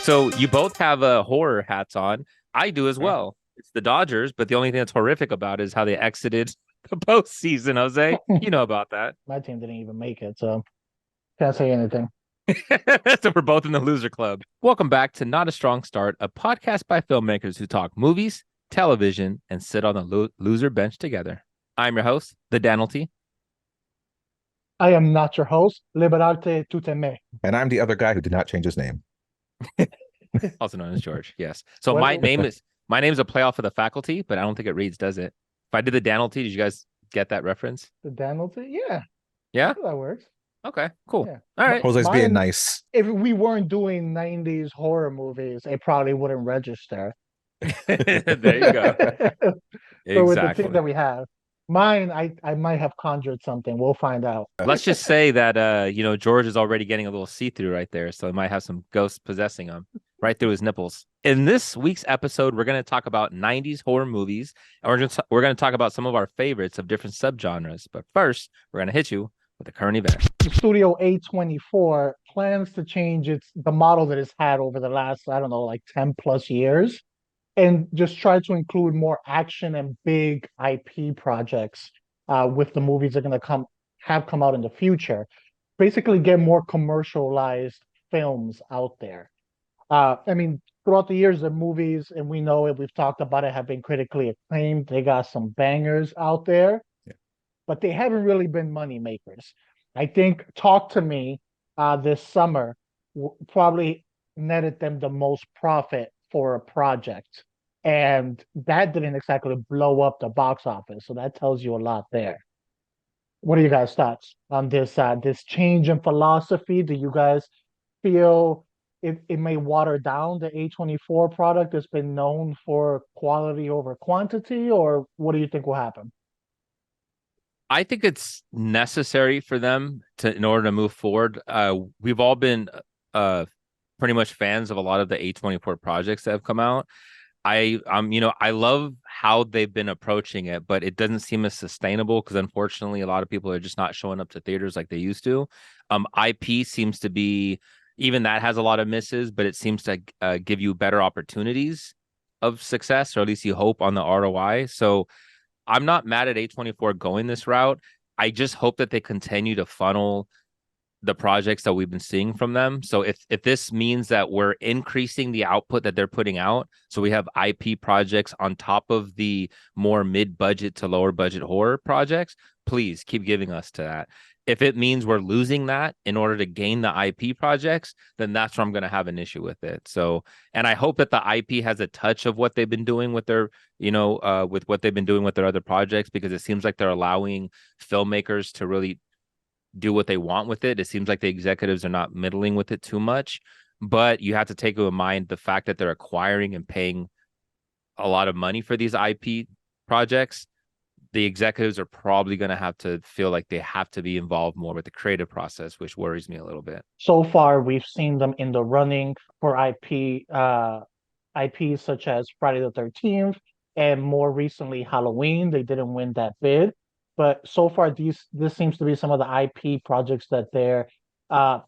So you both have horror hats on. I do as Okay. well. It's the Dodgers, but the only thing that's horrific about it is how they exited the postseason, Jose. You know about that. My team didn't even make it, so can't say anything. So we're both in the loser club. Welcome back to Not a Strong Start, a podcast by filmmakers who talk movies, television, and sit on the loser bench together. I'm your host, the Danalty. I am not your host. Liberarte tu teme. And I'm the other guy who did not change his name. Also known as George. Yes. So What? my name's a playoff of the faculty, but I don't think it reads, does it? If I did the Danalty, did you guys get that reference? The Danilton? Yeah, Yeah. that works. Okay. Cool. Yeah. All right. Jose's being nice. If we weren't doing 90s horror movies, it probably wouldn't register. There you go. But with the Exactly. team that we have, mine, I might have conjured something. We'll find out. Let's just say that George is already getting a little see-through right there, so he might have some ghosts possessing him right through his nipples. In this week's episode, we're going to talk about 90s horror movies, and we're going to talk about some of our favorites of different subgenres. But first, we're going to hit you with the current event. Studio A24 plans to change the model that it's had over the last, I don't know, like 10 plus years, and just try to include more action and big IP projects with the movies that are going to come out in the future. Basically, get more commercialized films out there. I mean, throughout the years, the movies, and we know it, we've talked about it, have been critically acclaimed. They got some bangers out there, Yeah. but they haven't really been money makers. I think Talk to Me this summer probably netted them the most profit for a project. And that didn't exactly blow up the box office. So that tells you a lot there. What are you guys' thoughts on this change in philosophy? Do you guys feel it may water down the A24 product that's been known for quality over quantity, or what do you think will happen? I think it's necessary for them in order to move forward. We've all been pretty much fans of a lot of the A24 projects that have come out. I love how they've been approaching it, but it doesn't seem as sustainable because unfortunately a lot of people are just not showing up to theaters like they used to. IP seems to be, even that has a lot of misses, but it seems to give you better opportunities of success, or at least you hope on the ROI. So I'm not mad at A24 going this route. I just hope that they continue to funnel the projects that we've been seeing from them. So if this means that we're increasing the output that they're putting out, so we have IP projects on top of the more mid-budget to lower budget horror projects, please keep giving us to that. If it means we're losing that in order to gain the IP projects, then that's where I'm going to have an issue with it. So, and I hope that the IP has a touch of what they've been doing with their, with what they've been doing with their other projects, because it seems like they're allowing filmmakers to really do what they want with it. It seems like the executives are not middling with it too much, but you have to take in mind the fact that they're acquiring and paying a lot of money for these IP projects. The executives are probably going to have to feel like they have to be involved more with the creative process, which worries me a little bit. So far, we've seen them in the running for IPs such as Friday the 13th and more recently Halloween. They didn't win that bid, but so far this seems to be some of the IP projects that they're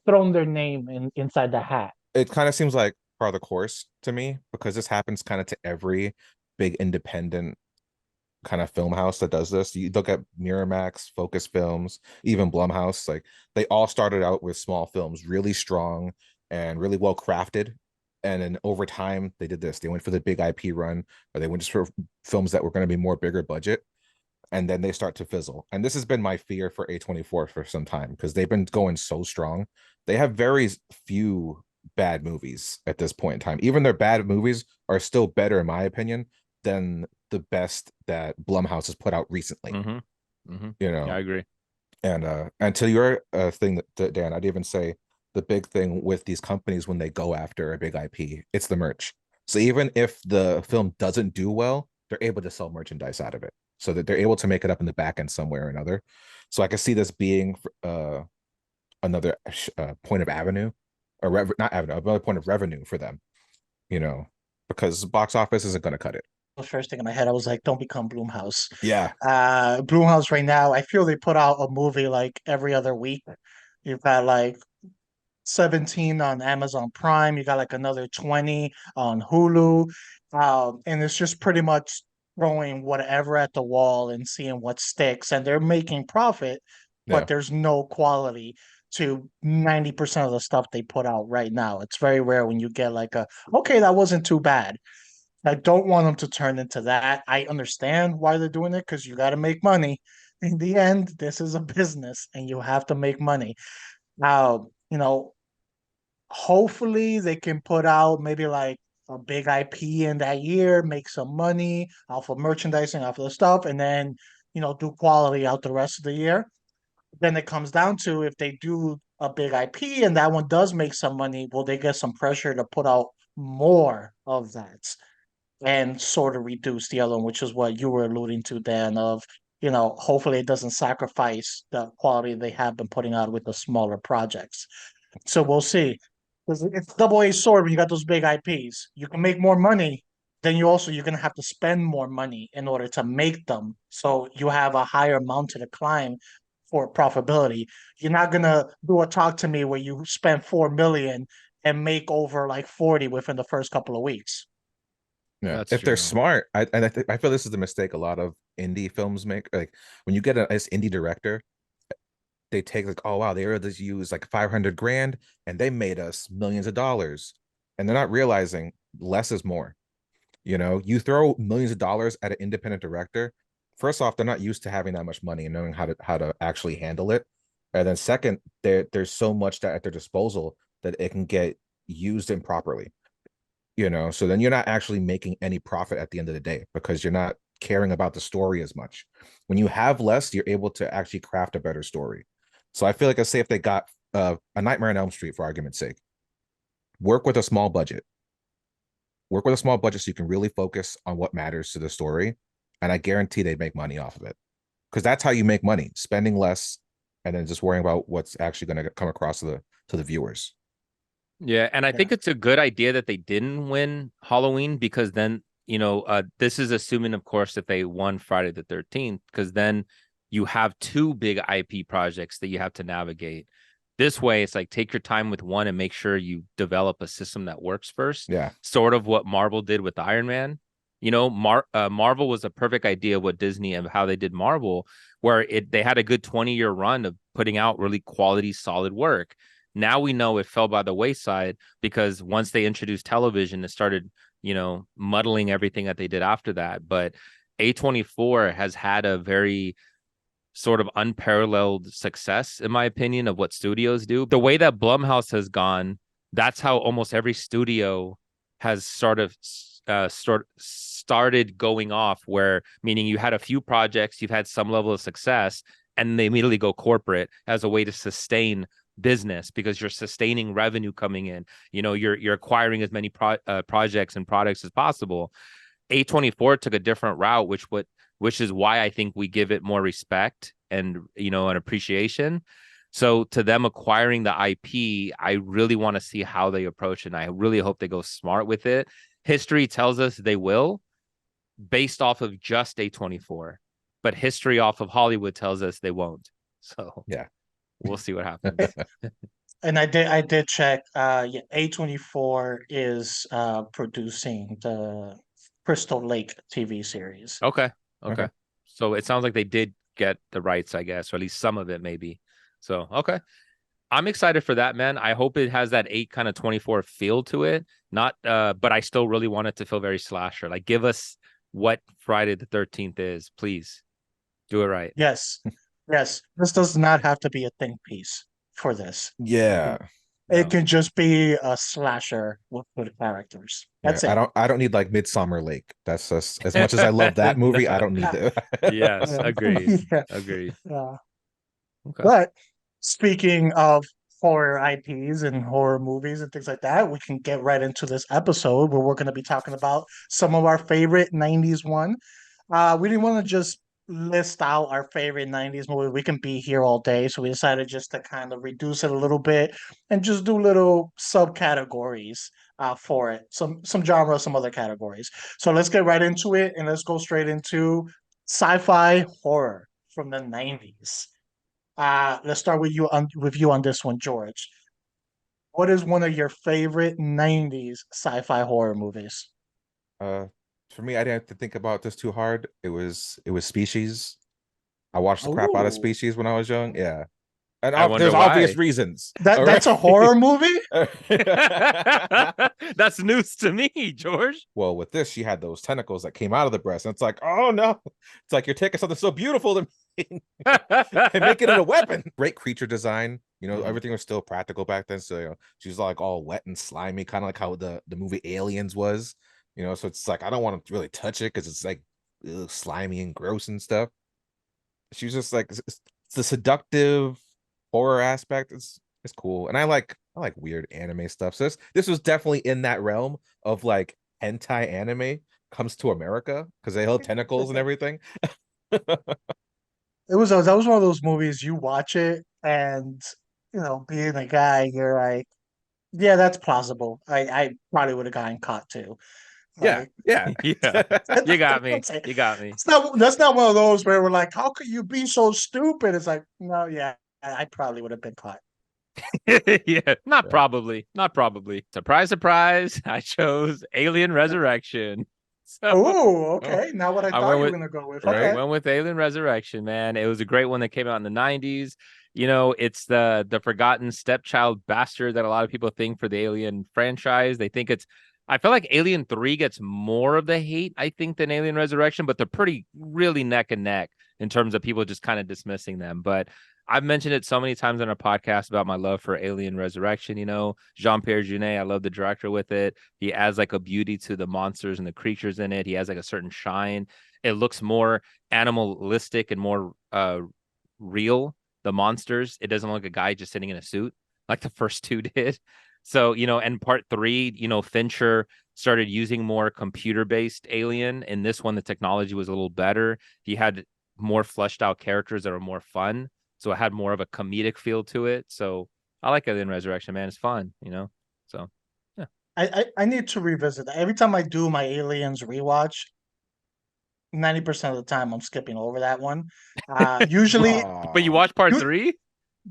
thrown their name inside the hat. It kind of seems like part of the course to me, because this happens kind of to every big independent kind of film house that does this. You look at Miramax, Focus Films, even Blumhouse, like they all started out with small films, really strong and really well crafted. And then over time, they did this. They went for the big IP run, or they went just for films that were going to be more bigger budget. And then they start to fizzle. And this has been my fear for A24 for some time, because they've been going so strong. They have very few bad movies at this point in time. Even their bad movies are still better, in my opinion, than the best that Blumhouse has put out recently. Yeah, I agree. And to your thing, Dan, I'd even say the big thing with these companies when they go after a big IP, it's the merch. So even if the film doesn't do well, they're able to sell merchandise out of it, so that they're able to make it up in the back end somewhere or another. So I can see this being another point of avenue, or not avenue, another point of revenue for them, because box office isn't going to cut it. The first thing in my head, I was like, don't become Bloomhouse. Yeah. Bloomhouse right now, I feel they put out a movie like every other week. You've got like 17 on Amazon Prime. You got like another 20 on Hulu. And it's just pretty much throwing whatever at the wall and seeing what sticks. And they're making profit, Yeah. but there's no quality to 90% of the stuff they put out right now. It's very rare when you get like okay, that wasn't too bad. I don't want them to turn into that. I understand why they're doing it because you got to make money. In the end, this is a business and you have to make money. You know, hopefully they can put out maybe like a big IP in that year, make some money off of merchandising, off of the stuff, and then, do quality out the rest of the year. Then it comes down to if they do a big IP and that one does make some money, will they get some pressure to put out more of that and sort of reduce the other one, which is what you were alluding to, Dan, of, hopefully it doesn't sacrifice the quality they have been putting out with the smaller projects. So we'll see. Because it's double-edged sword when you got those big IPs. You can make more money, then you're gonna have to spend more money in order to make them. So you have a higher mountain to climb for profitability. You're not gonna do a talk to me where you spend 4 million and make over like 40 within the first couple of weeks. Yeah, That's if they're true. smart, I feel this is the mistake a lot of indie films make. Like when you get a nice indie director, they take like, oh wow, they were just use like 500 grand and they made us millions of dollars, and they're not realizing less is more. You throw millions of dollars at an independent director. First off, they're not used to having that much money and knowing how to actually handle it. And then second, there's so much that at their disposal that it can get used improperly. So then you're not actually making any profit at the end of the day because you're not caring about the story as much. When you have less, you're able to actually craft a better story. So I feel like, let's say if they got a Nightmare on Elm Street, for argument's sake, work with a small budget. Work with a small budget so you can really focus on what matters to the story. And I guarantee they'd make money off of it. Because that's how you make money, spending less and then just worrying about what's actually going to come across to the viewers. Yeah, and I Yeah. think it's a good idea that they didn't win Halloween because then, this is assuming, of course, that they won Friday the 13th, because then you have two big IP projects that you have to navigate. This way, it's like take your time with one and make sure you develop a system that works first. Yeah. Sort of what Marvel did with Iron Man. Marvel was a perfect idea of what Disney and how they did Marvel, where they had a good 20-year run of putting out really quality, solid work. Now we know it fell by the wayside because once they introduced television, it started, muddling everything that they did after that. But A24 has had a very sort of unparalleled success, in my opinion, of what studios do. The way that Blumhouse has gone, that's how almost every studio has started going off, where meaning you had a few projects, you've had some level of success, and they immediately go corporate as a way to sustain business because you're sustaining revenue coming in. You're acquiring as many projects and products as possible. A24 took a different route, which is why I think we give it more respect and an appreciation. So to them acquiring the IP, I really want to see how they approach it. And I really hope they go smart with it. History tells us they will, based off of just A24, but history off of Hollywood tells us they won't. So Yeah. we'll see what happens. And I did check. Yeah, A24 is producing the Crystal Lake TV series. Okay. Okay. So it sounds like they did get the rights, I guess, or at least some of it, maybe. So, okay. I'm excited for that, man. I hope it has that 8 kind of 24 feel to it. Not, but I still really want it to feel very slasher. Like, give us what Friday the 13th is, please. Do it right. Yes, yes. This does not have to be a think piece for this. Yeah. It No. can just be a slasher with good characters. Yeah. That's I it. don't need like Midsummer Lake. That's just as much as I love that movie, I don't need it. Yes, agreed. Yeah. Agreed. Yeah. Okay. But speaking of horror IPs and horror movies and things like that, we can get right into this episode where we're going to be talking about some of our favorite 90s one. We didn't want to just list out our favorite 90s movie. We can be here all day, so we decided just to kind of reduce it a little bit and just do little subcategories for it. Some genre, some other categories. So let's get right into it and let's go straight into sci-fi horror from the 90s. Let's start with you on this one, George. What is one of your favorite 90s sci-fi horror movies? Uh, for me, I didn't have to think about this too hard. It was Species. I watched the crap out of Oh, Species when I was young. Yeah, and I wonder there's obvious why. reasons. All that's a right. horror movie? That's news to me, George. Well, with this, she had those tentacles that came out of the breast, and it's like, oh no, it's like you're taking something so beautiful to and make it a weapon. Great creature design. Mhm. Everything was still practical back then. So she's like all wet and slimy, kind of like how the movie Aliens was. So it's like I don't want to really touch it because it's like slimy and gross and stuff. She was just like it's the seductive horror aspect. It's cool, and I like weird anime stuff. So this was definitely in that realm of like hentai anime comes to America because they held tentacles and everything. That was one of those movies you watch it and being a guy, you're like, yeah, that's plausible. I probably would have gotten caught too. Yeah, Like yeah. Yeah, you got me. that's it. You got me. That's not one of those where we're like, how could you be so stupid? It's like, no, yeah, I probably would have been caught. Yeah, not Yeah. probably. Not probably. Surprise, surprise. I chose Alien Resurrection. So Oh, Oh, okay. Not what I I thought went you were with gonna go with. right. Okay. went with Alien Resurrection, man. It was a great one that came out in the 90s. It's the forgotten stepchild bastard that a lot of people think for the Alien franchise. They think it's I feel like Alien 3 gets more of the hate, I think, than Alien Resurrection, but they're pretty really neck and neck in terms of people just kind of dismissing them. But I've mentioned it so many times on our podcast about my love for Alien Resurrection. Jean-Pierre Jeunet, I love the director with it. He adds like a beauty to the monsters and the creatures in it. He has like a certain shine. It looks more animalistic and more real. The monsters, it doesn't look like a guy just sitting in a suit like the first two did. So, and part three, Fincher started using more computer-based Alien. In this one, the technology was a little better. He had more fleshed out characters that are more fun. So it had more of a comedic feel to it. So I like Alien Resurrection, man. It's fun. So yeah. I need to revisit that. Every time I do my Aliens rewatch, 90% of the time I'm skipping over that one. Usually, But you Oh, watch part you, three?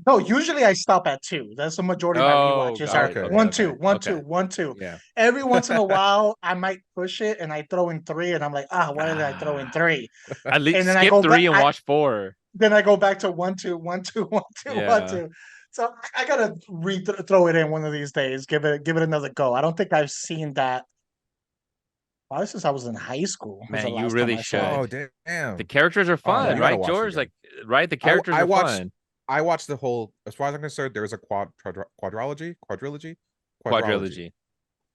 no, usually I stop at two. That's the majority of my Oh, rewatches got are it. okay. Okay, one, okay, two, one, two, okay. one, two. Yeah. Every once in a while, I might push it and I throw in three, and I'm like, why did I throw in Ah, three? at least And then I skip go back. three and watch four. Then I go back to one, two, one, two, one, two, one, Yeah. two. So I gotta throw it in one of these days. Give it another go. I don't think I've seen that probably since I was in high school. Was the Man, you last time really I saw it. oh, should. The damn. characters are Oh, fun, you gotta right, watch it George? again. Like, right? The I characters I are watched fun. I watched the whole. As far as I'm concerned, there is a quadrilogy. Quadrilogy.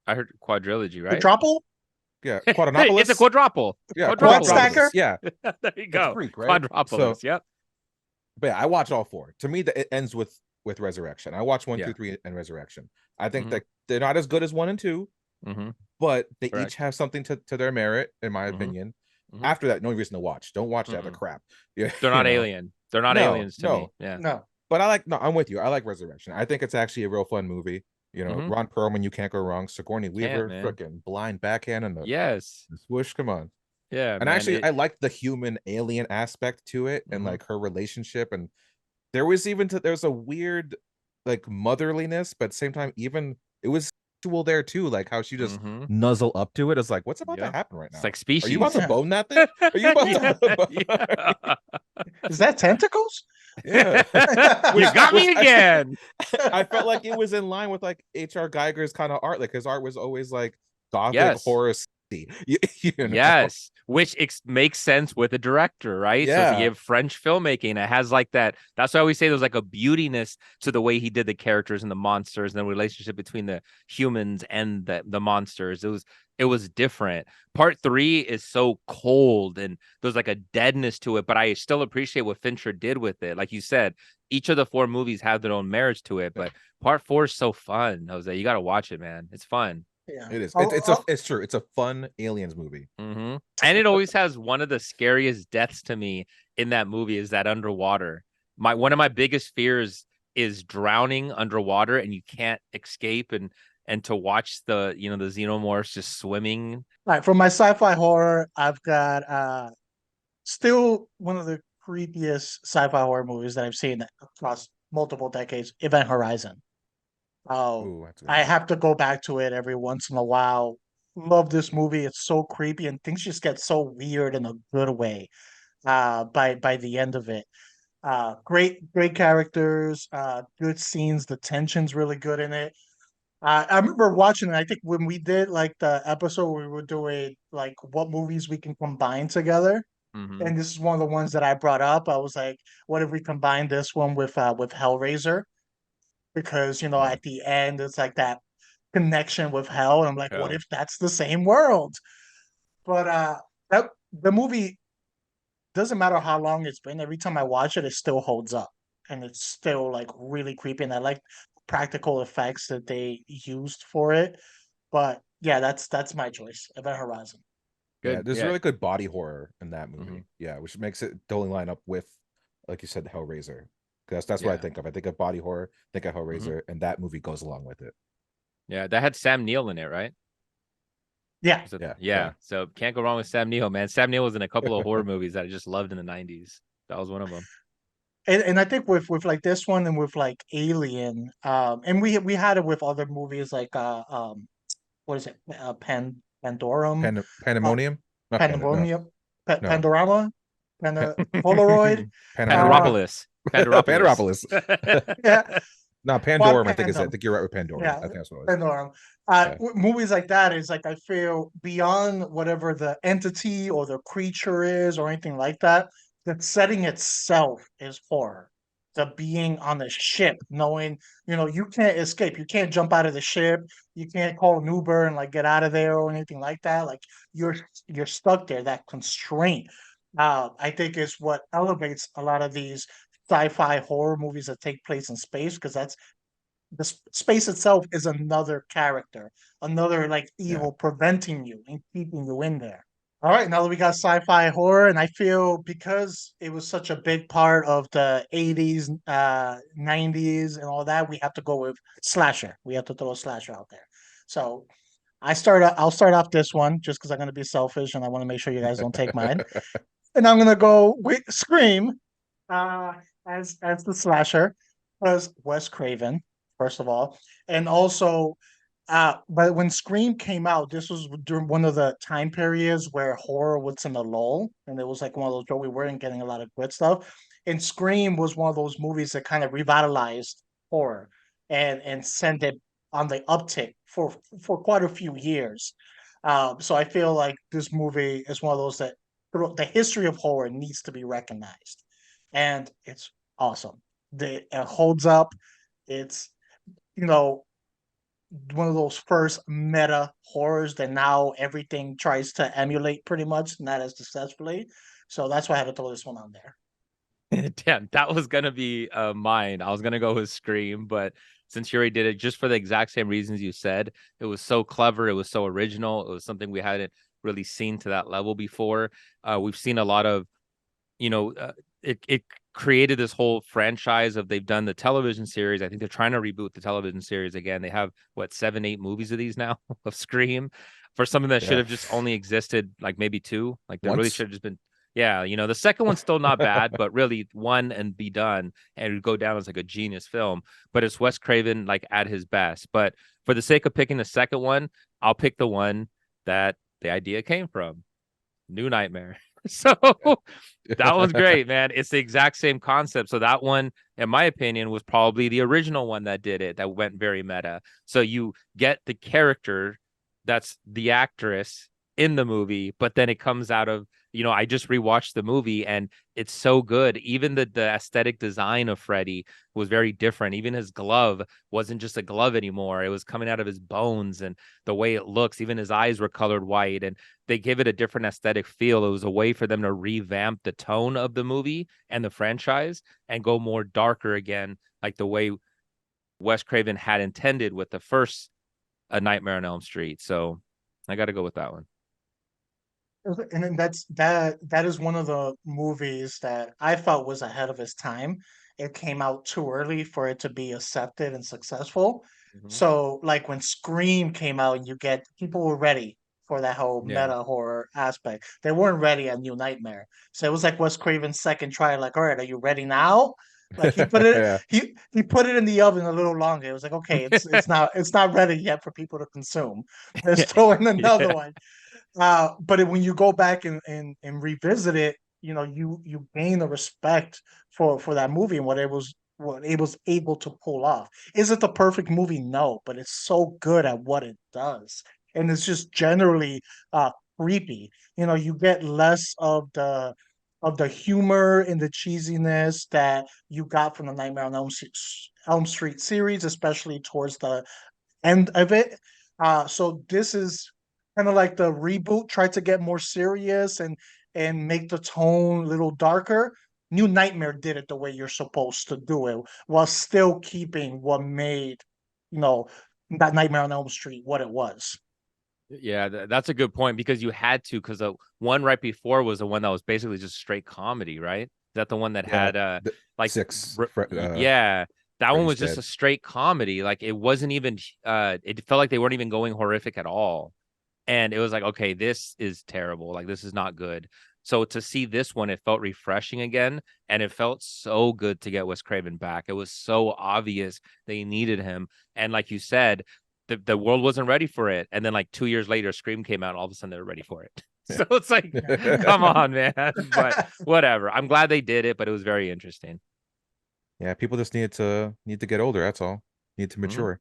I heard quadrilogy, right? Quadruple, Yeah, It's a quadropolis. quadruple. Yeah, quad Quadrupolis. quadropolis. stacker. Yeah, There you it's go. Greek, right? So, Quadrupolis. Yep. but yeah, I watch all four. To me, it ends with Resurrection. I watch one, Yeah. two, three, and Resurrection. I think Mm-hmm. that they're not as good as one and two, Mm-hmm. but they each Correct. have something to their merit, in my Mm-hmm. opinion. Mm-hmm. After that, no reason to watch. Don't watch that. The Mm-mm. crap. Yeah, They're not alien. They're not No, aliens to me. no. Yeah. No, But no, I'm with you. I like Resurrection. I think it's actually a real fun movie. Mm-hmm. Ron Perlman, you can't go wrong. Sigourney Can't, Weaver, man. freaking blind backhand and Yes. the swoosh. Come on. Yeah, And man. actually, I liked the human alien aspect to it and Mhm. like her relationship. And there's a weird like motherliness, but at the same time, even it was sexual there too. Like how she just Mhm. nuzzle up to it. It's like, what's about to Yep. happen right It's now? like Are you about species. to Yeah. bone that thing? Are you about Yeah. to? Yeah. is that tentacles? Yeah. You got Which me I again. I felt like it was in line with like H.R. Geiger's kind of art. Like his art was always like gothic Yes. horror. You know? Yes, which makes sense with a director, right? So if you Yeah. have French filmmaking, it has like that. That's why we say there's like a beautiness to the way he did the characters and the monsters and the relationship between the humans and the monsters. It was different. Part three is so cold and there's like a deadness to it, but I still appreciate what Fincher did with it. Like you said, each of the four movies have their own merits to it, but part four is so fun, Jose. You got to watch it, man. It's fun. Yeah. It is. Oh, oh, It's true. It's a fun aliens movie. Mm-hmm. And it always has one of the scariest deaths to me in that movie is that underwater. One of my biggest fears is drowning underwater and you can't escape and to watch the xenomorphs just swimming. all right. For my sci-fi horror, I've got still one of the creepiest sci-fi horror movies that I've seen across multiple decades, Event Horizon. Oh, Ooh, that's a good I one. have to go back to it every once in a while. Love this movie. It's so creepy and things just get so weird in a good way by the end of it. Great characters, good scenes, the tension's really good in it. I remember watching it. I think when we did like the episode we were doing like what movies we can combine together. Hmm. And this is one of the ones that I brought up. I was like, what if we combine this one with Hellraiser? Because Yeah. at the end it's like that connection with hell. And I'm like, what Yeah. if that's the same world? But that the movie doesn't matter how long it's been. Every time I watch it, it still holds up, and it's still like really creepy. And I like practical effects that they used for it. But yeah, that's my choice. Event Horizon. Yeah, Good. there's Yeah. really good body horror in that Hmm. movie. Yeah, which makes it totally line up with, like you said, Hellraiser. Because that's what I Yeah. think of. I think of body horror, think of Hmm. Hellraiser, and that movie goes along with it. Yeah. That had Sam Neill in it, right? Yeah, Yeah, Yeah. yeah. So can't go wrong with Sam Neill, man. Sam Neill was in a couple of horror movies that I just loved in the 90s. That was one of them. and I think with like this one and with like Alien, and we had it with other movies like what is it, Pandorum, uh, Pandemonium? Not no, Pandemonium, no. Pandorama, Polaroid, uh, Pandaropolis. Pandaropolis. Pandaropolis. yeah, No, Quad Pandorum, I think is it. I Pandem. think you're right with Pandorum. Yeah, I think that's what it was. Pandora. Yeah. Movies like that is like I feel beyond whatever the entity or the creature is or anything like that. The setting itself is horror. The being on the ship, knowing you can't escape, you can't jump out of the ship, you can't call an Uber and like get out of there or anything like that. Like you're stuck there. That constraint, I think, is what elevates a lot of these sci-fi horror movies that take place in space because that's the space itself is another character, another like Yeah. evil preventing you and keeping you in there. All right, now that we got sci-fi horror, and I feel because it was such a big part of the 80's, 90's, and all that, we have to go with slasher. We have to throw a slasher out there. So I'll start off this one just because I'm gonna be selfish and I want to make sure you guys don't take mine. And I'm gonna go with Scream uh, as the slasher was Wes Craven, first of all, and also, but when Scream came out, this was during one of the time periods where horror was in a lull, and it was like one of those where we weren't getting a lot of good stuff. And Scream was one of those movies that kind of revitalized horror and sent it on the uptick for quite a few years. So I feel like this movie is one of those that the history of horror needs to be recognized, and it's awesome. It holds up. It's you know one of those first meta horrors that now everything tries to emulate pretty much, not as successfully. So that's why I had to throw this one on there. Damn, that was gonna be mine. I was gonna go with Scream, but since you already did it, just for the exact same reasons you said, it was so clever, it was so original, it was something we hadn't really seen to that level before. We've seen a lot of, you know, it created this whole franchise of they've done the television series. I think they're trying to reboot the television series again. They have what 7, 8 movies of these now of Scream for something that should Yeah. have just only existed like maybe two. Like there really Once. should have just been. Yeah, the second one's still not bad, but really one and be done, and it would go down as like a genius film. But it's Wes Craven like at his best. But for the sake of picking the second one, I'll pick the one that the idea came from. New Nightmare. So that one's great, man. It's the exact same concept. So that one, in my opinion, was probably the original one that did it, that went very meta. So you get the character that's the actress in the movie, but then it comes out of, I just rewatched the movie and it's so good. Even the aesthetic design of Freddy was very different. Even his glove wasn't just a glove anymore. It was coming out of his bones, and the way it looks, even his eyes were colored white, and they give it a different aesthetic feel. It was a way for them to revamp the tone of the movie and the franchise and go more darker again, like the way Wes Craven had intended with the first A Nightmare on Elm Street. So I got to go with that one. And then that is one of the movies that I felt was ahead of its time. It came out too early for it to be accepted and successful. Mhm. So like when Scream came out and you get people were ready for that whole Yeah. meta horror aspect. They weren't ready at New Nightmare. So it was like Wes Craven's second try, like, all right, are you ready now? Like he put it Yeah. he put it in the oven a little longer. It was like, okay, it's not ready yet for people to consume. Let's throw in another Yeah. one. But when you go back and revisit it, you know, you gain a respect for that movie and what it was able to pull off. Is it the perfect movie? No, but it's so good at what it does. And it's just generally creepy. You know, you get less of the humor and the cheesiness that you got from the Nightmare on Elm Street series, especially towards the end of it. So this is kind of like the reboot, tried to get more serious and make the tone a little darker. New Nightmare did it the way you're supposed to do it, while still keeping what made, you know, that Nightmare on Elm Street what it was. Yeah, that's a good point because you had to, because the one right before was the one that was basically just straight comedy, right? Is that the one that Yeah. had like Six. yeah, that one Freddy's was just Dead. a straight comedy. Like it wasn't even it felt like they weren't even going horrific at all. And it was like, okay, this is terrible. Like this is not good. So to see this one, it felt refreshing again, and it felt so good to get Wes Craven back. It was so obvious they needed him, and like you said, the world wasn't ready for it. And then like 2 years later, Scream came out, and all of a sudden they were ready for it. So it's like, come on, man. But whatever. I'm glad they did it, but it was very interesting. Yeah, people just need to get older. That's all. Need to Mhm. mature.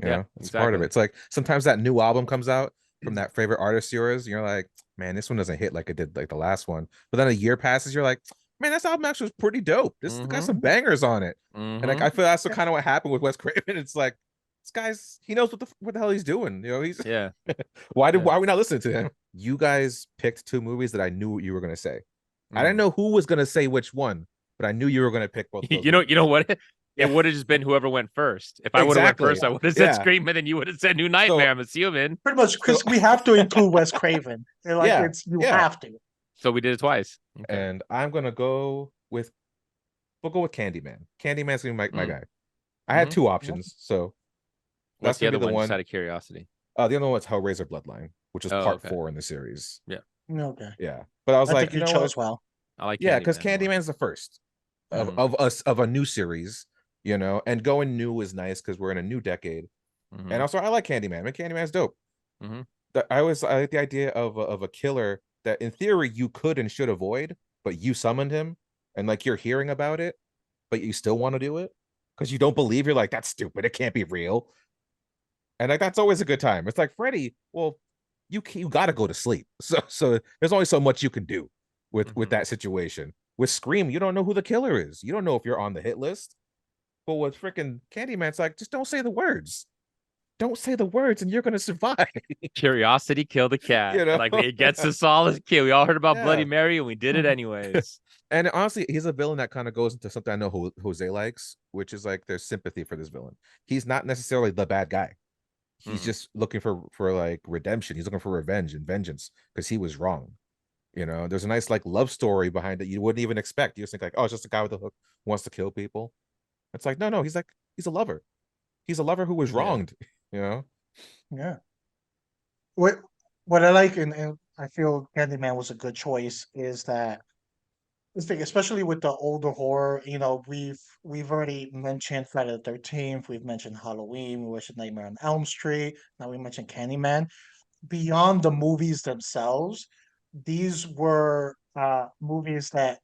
You Yeah, know, it's part of it. exactly. It's like sometimes that new album comes out from that favorite artist of yours, and you're like, man, this one doesn't hit like it did like the last one. But then a year passes, you're like, man, this album actually was pretty dope. This got Mm-hmm. some bangers on it. And like Mm-hmm. I feel that's kind of what happened with Wes Craven. It's like this guy's he knows what the hell he's doing. You know, he's Yeah. why Yeah. are we not listening to him? You guys picked two movies that I knew what you were gonna say. I didn't Mm. know who was gonna say which one, but I knew you were gonna pick both of those You know movies. what? It Yeah, would have just been whoever went first. If I would have went exactly. first, I would have said Yeah. Scream, and then you would have said New Nightmare. So I'm assuming. Pretty much so because we have to include Wes Craven. And like yeah, it's you yeah. have to. So we did it twice. Okay. And I'm gonna go with we'll go with Candyman. Candyman's gonna be my Mm. guy. I had Mm-hmm. two Yeah. options, so What's that's the gonna be other the one? Just one. out of curiosity. The other one was Hellraiser Bloodline, which is Oh, part okay. 4 in the series. Yeah, Okay. Yeah, but I was I like, think you you know what? chose well. I like Yeah, because Candyman more. Candyman's the first Mm-hmm. of us of a new series, you know, and going new is nice because we're in a new decade. Mm-hmm. And also, I like Candyman. Man, Candyman's dope. Mm-hmm. I like the idea of a killer that in theory you could and should avoid, but you summoned him, and like you're hearing about it, but you still want to do it because you don't believe. You're like, that's stupid. It can't be real. And like that's always a good time. It's like Freddy. Well, you got to go to sleep. So there's only so much you can do with Mm-hmm. that situation. With Scream, you don't know who the killer is. You don't know if you're on the hit list. But with freaking Candyman, it's like just don't say the words. Don't say the words, and you're gonna survive. Curiosity killed the cat. You know? Like it gets us all as a kid. We all heard about Bloody Yeah. Mary, and we did it anyways. And honestly, he's a villain that kind of goes into something I know Jose likes, which is like there's sympathy for this villain. He's not necessarily the bad guy. He's Mm-hmm. just looking for like redemption. He's looking for revenge and vengeance because he was wrong. You know, there's a nice like love story behind it you wouldn't even expect. You just think like, oh, it's just a guy with a hook who wants to kill people. It's like, no, he's a lover. He's a lover who was Yeah. wronged, you know? Yeah. What what I like and I feel Candyman was a good choice is that this thing, especially with the older horror, you know, we've already mentioned Friday the 13th, we've mentioned Halloween, we mentioned Nightmare on Elm Street, now we mentioned Candyman. Beyond the movies themselves, these were movies that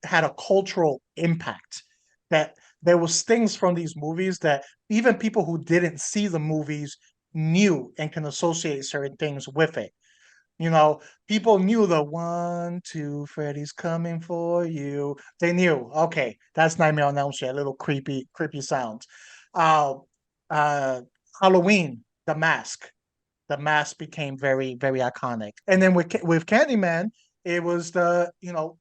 had a cultural impact. That there was things from these movies that even people who didn't see the movies knew and can associate certain things with it. You know, people knew the 1, 2, Freddy's coming for you. They knew, okay, that's Nightmare on Elm Street, a little creepy sound. Uh, uh, Halloween, The Mask. The mask became very iconic. And then with Candyman, it was the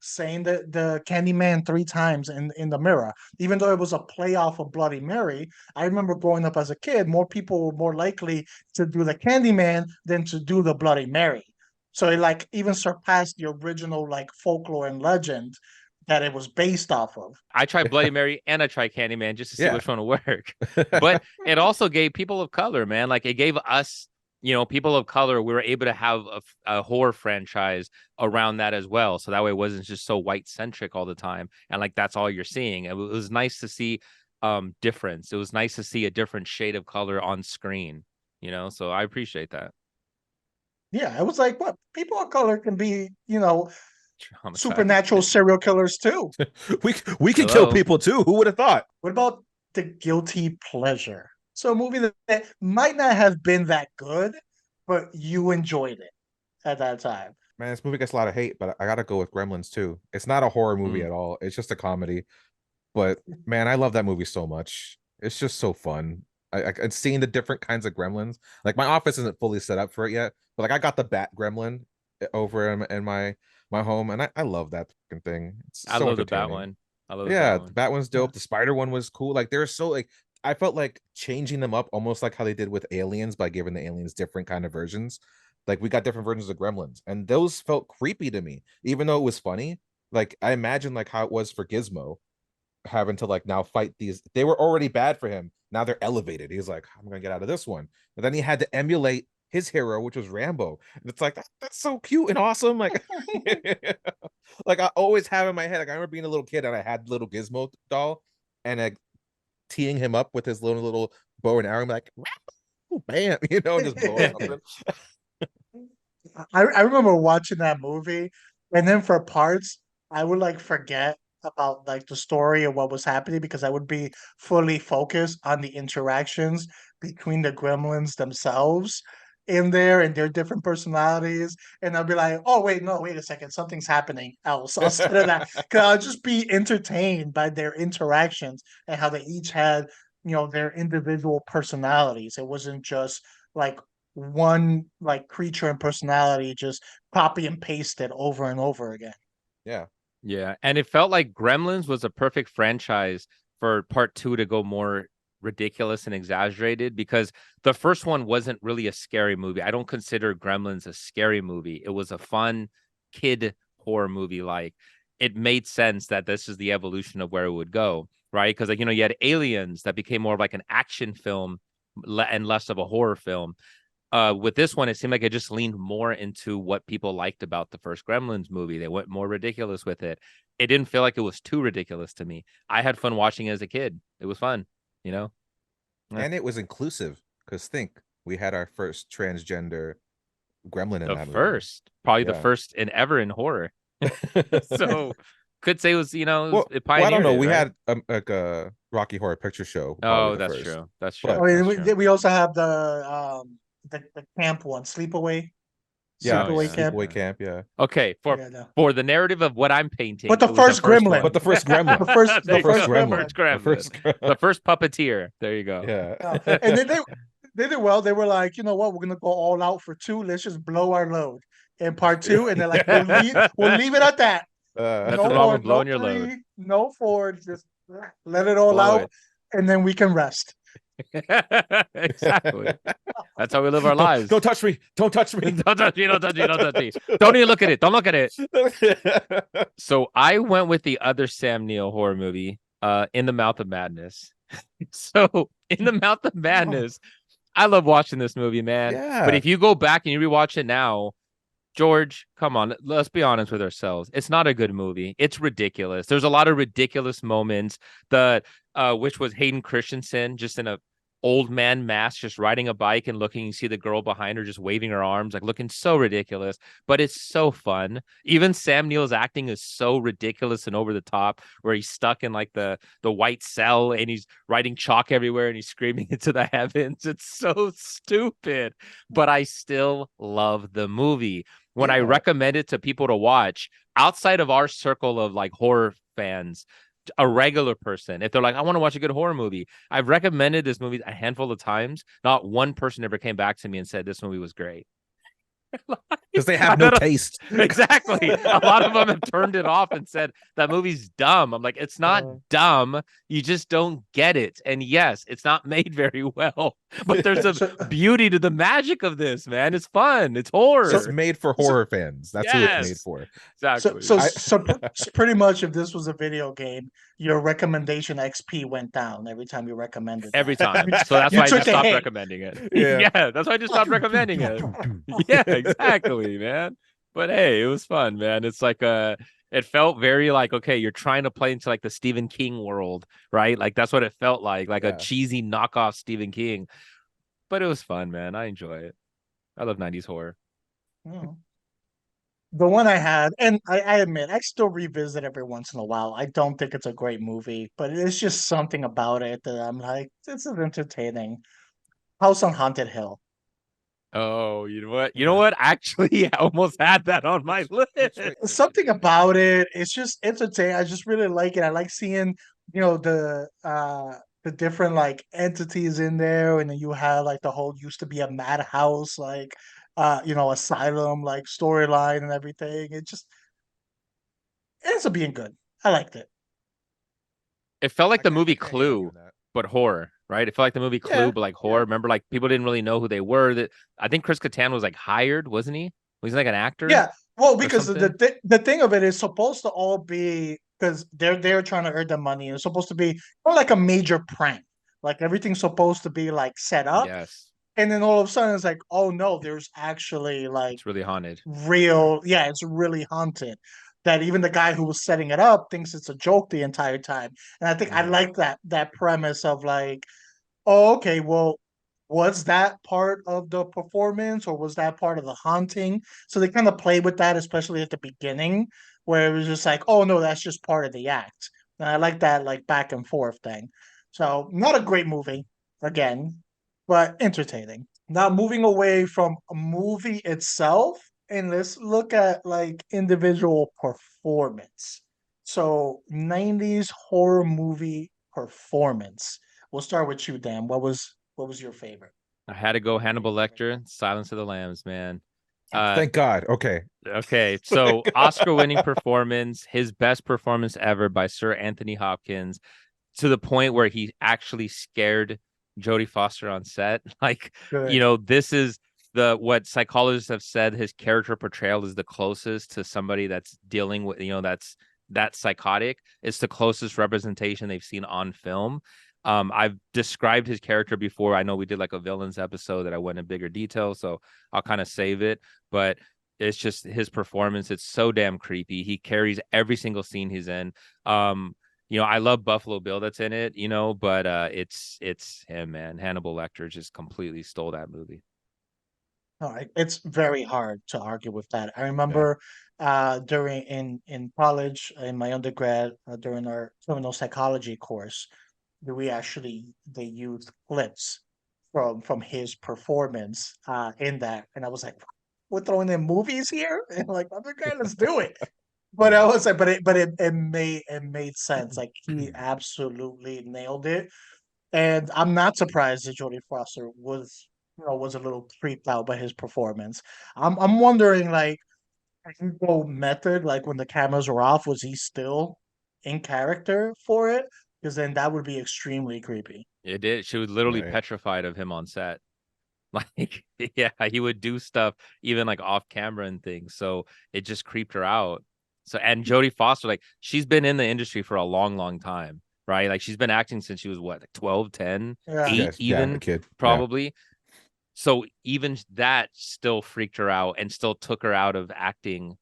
saying the Candyman 3 times in the mirror. Even though it was a playoff of Bloody Mary, I remember growing up as a kid, more people were more likely to do the Candyman than to do the Bloody Mary. So it like even surpassed the original like folklore and legend that it was based off of. I tried Bloody Mary and I tried Candyman just to see Yeah. which one would work. But it also gave people of color, man. Like it gave us people of color, we were able to have a horror franchise around that as well. So that way it wasn't just so white centric all the time. And like, that's all you're seeing. It was nice to see difference. It was nice to see a different shade of color on screen, so I appreciate that. Yeah, it was like, what, people of color can be, Traumatized. supernatural serial killers too. we can kill people too. Who would have thought? What about the guilty pleasure? So a movie that might not have been that good, but you enjoyed it at that time. Man, this movie gets a lot of hate, but I gotta go with Gremlins too. It's not a horror movie at all. It's just a comedy. But man, I love that movie so much. It's just so fun. And seeing the different kinds of gremlins. Like my office isn't fully set up for it yet, but like I got the bat gremlin over in my home, and I love that fucking thing. It's I so love the bat entertaining. one. I love The bat one's dope. The spider one was cool. Like they're so like I felt like changing them up almost like how they did with aliens by giving the aliens different kind of versions. Like we got different versions of gremlins, and those felt creepy to me, even though it was funny. Like I imagine like how it was for Gizmo having to like now fight these. They were already bad for him. Now they're elevated. He's like, I'm gonna get out of this one. But then he had to emulate his hero, which was Rambo. And it's like that's so cute and awesome. Like, like I always have in my head. Like I remember being a little kid and I had little Gizmo doll and like teeing him up with his little bow and arrow. I'm like, bam, just blow something. I remember watching that movie, and then for parts, I would like forget about like the story and what was happening because I would be fully focused on the interactions between the gremlins themselves in there and their different personalities. And I'll be like, oh wait, no, wait a second, something's happening else instead of that. Cause I'll just be entertained by their interactions and how they each had, their individual personalities. It wasn't just like one like creature and personality just copy and paste it over and over again. Yeah, and it felt like Gremlins was a perfect franchise for part 2 to go more ridiculous and exaggerated, because the first one wasn't really a scary movie. I don't consider Gremlins a scary movie. It was a fun kid horror movie. Like, it made sense that this is the evolution of where it would go, right? Because you had Aliens that became more of like an action film and less of a horror film. With this one, it seemed like it just leaned more into what people liked about the first Gremlins movie. They went more ridiculous with it. It didn't feel like it was too ridiculous to me. I had fun watching it as a kid. It was fun, Yeah. And it was inclusive because think we had our first transgender gremlin in that movie. Probably the first and ever in horror. So could say it was, it pioneered. I don't know. We right? had like a Rocky Horror Picture Show. Oh, that's true. That's true. But, we also have the camp one, Sleepaway. Sleepaway Camp. Yeah. Okay, for the narrative of what I'm painting, but the first Gremlin, the first Gremlin, the first Gremlin, the first puppeteer. There you go. Yeah. And then they did well. They were like, you know what, we're gonna go all out for 2. Let's just blow our load in part 2, and they're like, we'll leave it at that. Nothing wrong with blowing your load. No Ford, just let it all out, and then we can rest. Exactly. That's how we live our lives. Don't touch me. Don't touch me. Don't touch me. Don't touch me. Don't touch me. Don't even look at it. Don't look at it. So I went with the other Sam Neill horror movie, In the Mouth of Madness. So In the Mouth of Madness, I love watching this movie, man. Yeah. But if you go back and you rewatch it now, George, come on, let's be honest with ourselves. It's not a good movie. It's ridiculous. There's a lot of ridiculous moments. Which was Hayden Christensen just in a old man mask, just riding a bike and looking. You see the girl behind her just waving her arms, like looking so ridiculous. But it's so fun. Even Sam Neill's acting is so ridiculous and over the top, where he's stuck in like the white cell and he's writing chalk everywhere and he's screaming into the heavens. It's so stupid, but I still love the movie. When I recommend it to people to watch outside of our circle of like horror fans, a regular person, if they're like, I want to watch a good horror movie, I've recommended this movie a handful of times. Not one person ever came back to me and said this movie was great. Because they have no taste. Exactly. A lot of them have turned it off and said that movie's dumb. I'm like, it's not dumb. You just don't get it. And yes, it's not made very well, but there's a beauty to the magic of this, man. It's fun. It's horror. It's made for horror fans. That's who it's made for. Exactly. So pretty much, if this was a video game, your recommendation XP went down every time you recommended Every that. time. So that's You why I took just the stopped hit. recommending it. Yeah. Yeah, that's why I just stopped recommending it. Yeah, exactly, man. But hey, it was fun, man. It's like it felt very like, okay, you're trying to play into like the Stephen King world, right? Like that's what it felt like a Yeah. cheesy knockoff Stephen King. But it was fun, man. I enjoy it. I love 90s horror. Oh. The one I had, and I admit, I still revisit every once in a while. I don't think it's a great movie, but it's just something about it that I'm like, this is entertaining. House on Haunted Hill. Oh, you know what? You know Okay. what? Actually, I almost had that on my list. Something about it, it's just entertaining. I just really like it. I like seeing, the different like entities in there, and then you have like the whole used to be a madhouse, like asylum like storyline and everything. It ends up being good. I liked it. It felt like the movie I can't hate on you Clue, on that. but horror, right? It felt like the movie Clue, Yeah. but like Yeah. horror. Remember, like people didn't really know who they were. That I think Chris Kattan was like hired, wasn't he? Was he like an actor Yeah, well, or because something? the thing of it is supposed to all be because they're trying to earn the money. It's supposed to be more like a major prank. Like everything's supposed to be like set up, Yes, and then all of a sudden it's like, oh no, there's actually like it's really haunted. Yeah. real. Yeah, it's really haunted. That even the guy who was setting it up thinks it's a joke the entire time. And I think I Mhm. like that premise of like, oh, okay, well, was that part of the performance or was that part of the haunting? So they kind of played with that, especially at the beginning, where it was just like, oh no, that's just part of the act. And I like that like back and forth thing. So not a great movie, again, but entertaining. Now moving away from a movie itself, and let's look at like individual performance. So 90s horror movie performance. We'll start with you, Dan. What was your favorite? I had to go Hannibal Lecter, Silence of the Lambs, man. Uh, Thank God. Okay. okay, so Thank Oscar-winning God. performance, his best performance ever by Sir Anthony Hopkins, to the point where he actually scared Jodie Foster on set. Like, Good. this is the what psychologists have said his character portrayal is the closest to somebody that's dealing with, that's psychotic. It's the closest representation they've seen on film. I've described his character before. I know we did like a villains episode that I went in bigger detail, so I'll kind of save it. But it's just his performance. It's so damn creepy. He carries every single scene he's in. I love Buffalo Bill that's in it, but it's him, man. Hannibal Lecter just completely stole that movie. All right. It's very hard to argue with that. I Yeah. remember during in college in my undergrad during our criminal psychology course, they used clips from his performance in that, and I was like, we're throwing in movies here, and like, undergrad, let's do it. But I Yeah. was like, it made sense. Like he absolutely nailed it. And I'm not surprised that Jodie Foster was a little creeped out by his performance. I'm wondering, like, if you go method, like when the cameras were off, was he still in character for it? Because then that would be extremely creepy. It did. She was literally Right. petrified of him on set. Like, yeah, he would do stuff even like off camera and things. So it just creeped her out. So, and Jodie Foster, like, she's been in the industry for a long, long time, right? Like, she's been acting since she was what, like 12, 10, Yeah. 8, Yes. Yeah. A even kid. Yeah. probably. So even that still freaked her out and still took her out of acting,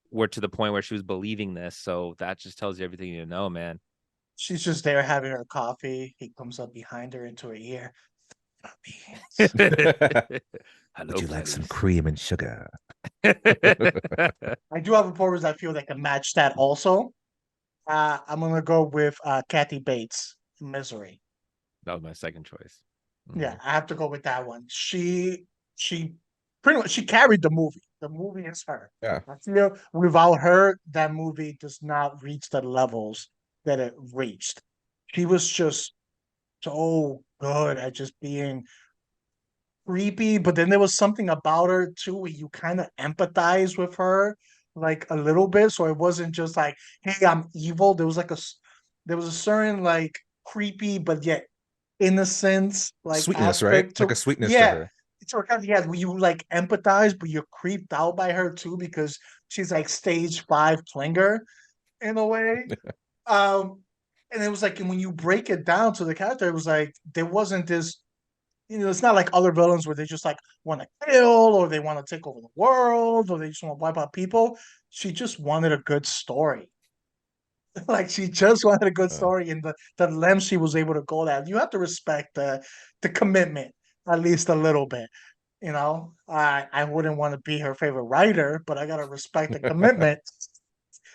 where to the point where she was believing this. So that just tells you everything you know, man. She's just there having her coffee. He comes up behind her into her ear. Beans. Would Hello, you like some Clarice. cream and sugar? I do have performers I feel that can match that also. I'm gonna go with Kathy Bates, Misery. That was my second choice. Yeah, Mhm. I have to go with that one. She pretty much she carried the movie. The movie is her. Yeah. I feel without her, that movie does not reach the levels that it reached. She was just so good at just being creepy, but then there was something about her too where you kind of empathize with her like a little bit. So it wasn't just like, hey, I'm evil. There was a certain like creepy but yet innocence like Sweetness, right? aspect Like to a sweetness to yeah. her. It's sort of yeah, where you like empathize, but you're creeped out by her too because she's like stage 5 clinger in a way. Um And it was like, and when you break it down to the character, it was like there wasn't this, it's not like other villains where they just like want to kill or they want to take over the world or they just want to wipe out people. She just wanted a good story. Like she just wanted a good Uh, story and the length she was able to go at. You have to respect the commitment at least a little bit. I wouldn't want to be her favorite writer, but I gotta respect the commitment.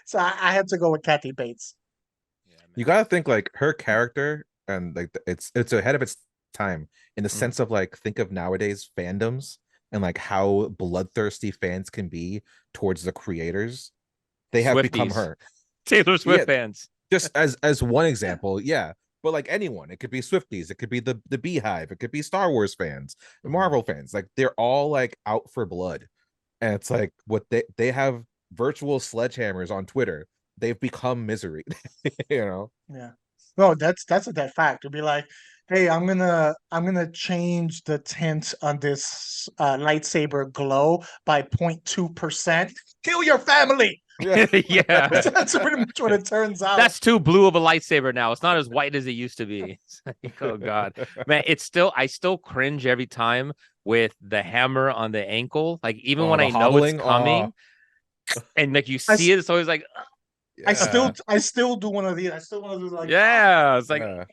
So I had to go with Kathy Bates. Yeah, you man. gotta think like her character and like it's ahead of its time in the Mm. sense of like think of nowadays fandoms and like how bloodthirsty fans can be towards the creators. They have become Swifties, her. Taylor Yeah, Swift fans. just as one example, yeah. But like anyone, it could be Swifties, it could be the Beehive, it could be Star Wars fans, Mhm. Marvel fans. Like they're all like out for blood, and it's like what they have virtual sledgehammers on Twitter. They've become misery, you know. Yeah. No, that's a dead fact. It'd be like, hey, I'm gonna change the tint on this lightsaber glow by 0.2%. Kill your family. Yeah, Yeah, That's pretty much what it turns out. that's too blue of a lightsaber now. It's not as white as it used to be. It's like, oh god, man, I still cringe every time with the hammer on the ankle. Like even oh, when the I know it's hobbling. Oh, coming, and like you I, see it, it's always like, yeah, I still do one of these. I still want to do like, yeah, it's like, yeah.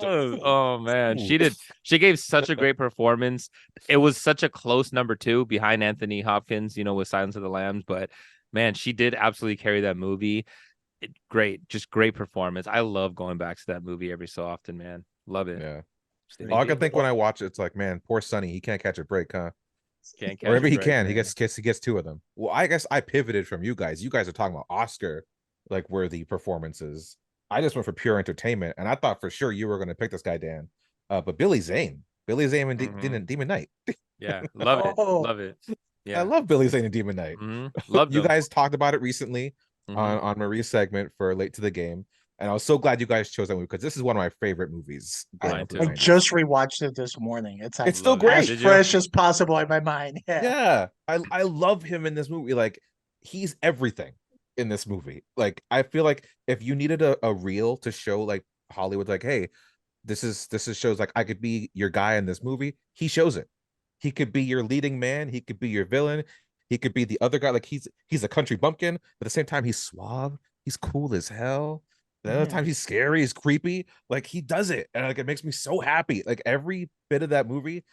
oh man, Ooh. she gave such a great performance. It was such a close number two behind Anthony Hopkins, with Silence of the Lambs, but man, she did absolutely carry that movie. Just great performance. I love going back to that movie every so often, man. Love it. Yeah. Just didn't All I get can think it. when I watch it, it's like, man, poor Sonny, he can't catch a break, huh? Can't Or catch a maybe he break, can. man. He gets two of them. Well, I guess I pivoted from you guys. You guys are talking about Oscar like worthy performances. I just went for pure entertainment, and I thought for sure you were going to pick this guy, Dan. But Billy Zane and Hmm. Demon Knight. Yeah, love it, oh, love it. I Yeah. love Billy Zane and Demon Knight. Loved You them. guys talked about it recently Hmm. on Marie's segment for Late to the Game, and I was so glad you guys chose that movie because this is one of my favorite movies growing I, Mine up in I the too. 90s. just rewatched it this morning. It's like It's still Love it. as great. Did you? fresh as possible in my mind. Yeah. Yeah, I love him in this movie. Like he's everything in this movie. Like I feel like if you needed a reel to show like Hollywood, like, hey, this is shows like I could be your guy in this movie. He shows it. He could be your leading man. He could be your villain. He could be the other guy. Like he's a country bumpkin, but at the same time he's suave. He's cool as hell. The other Yeah. time he's scary, he's creepy. Like he does it, and like it makes me so happy. Like every bit of that movie,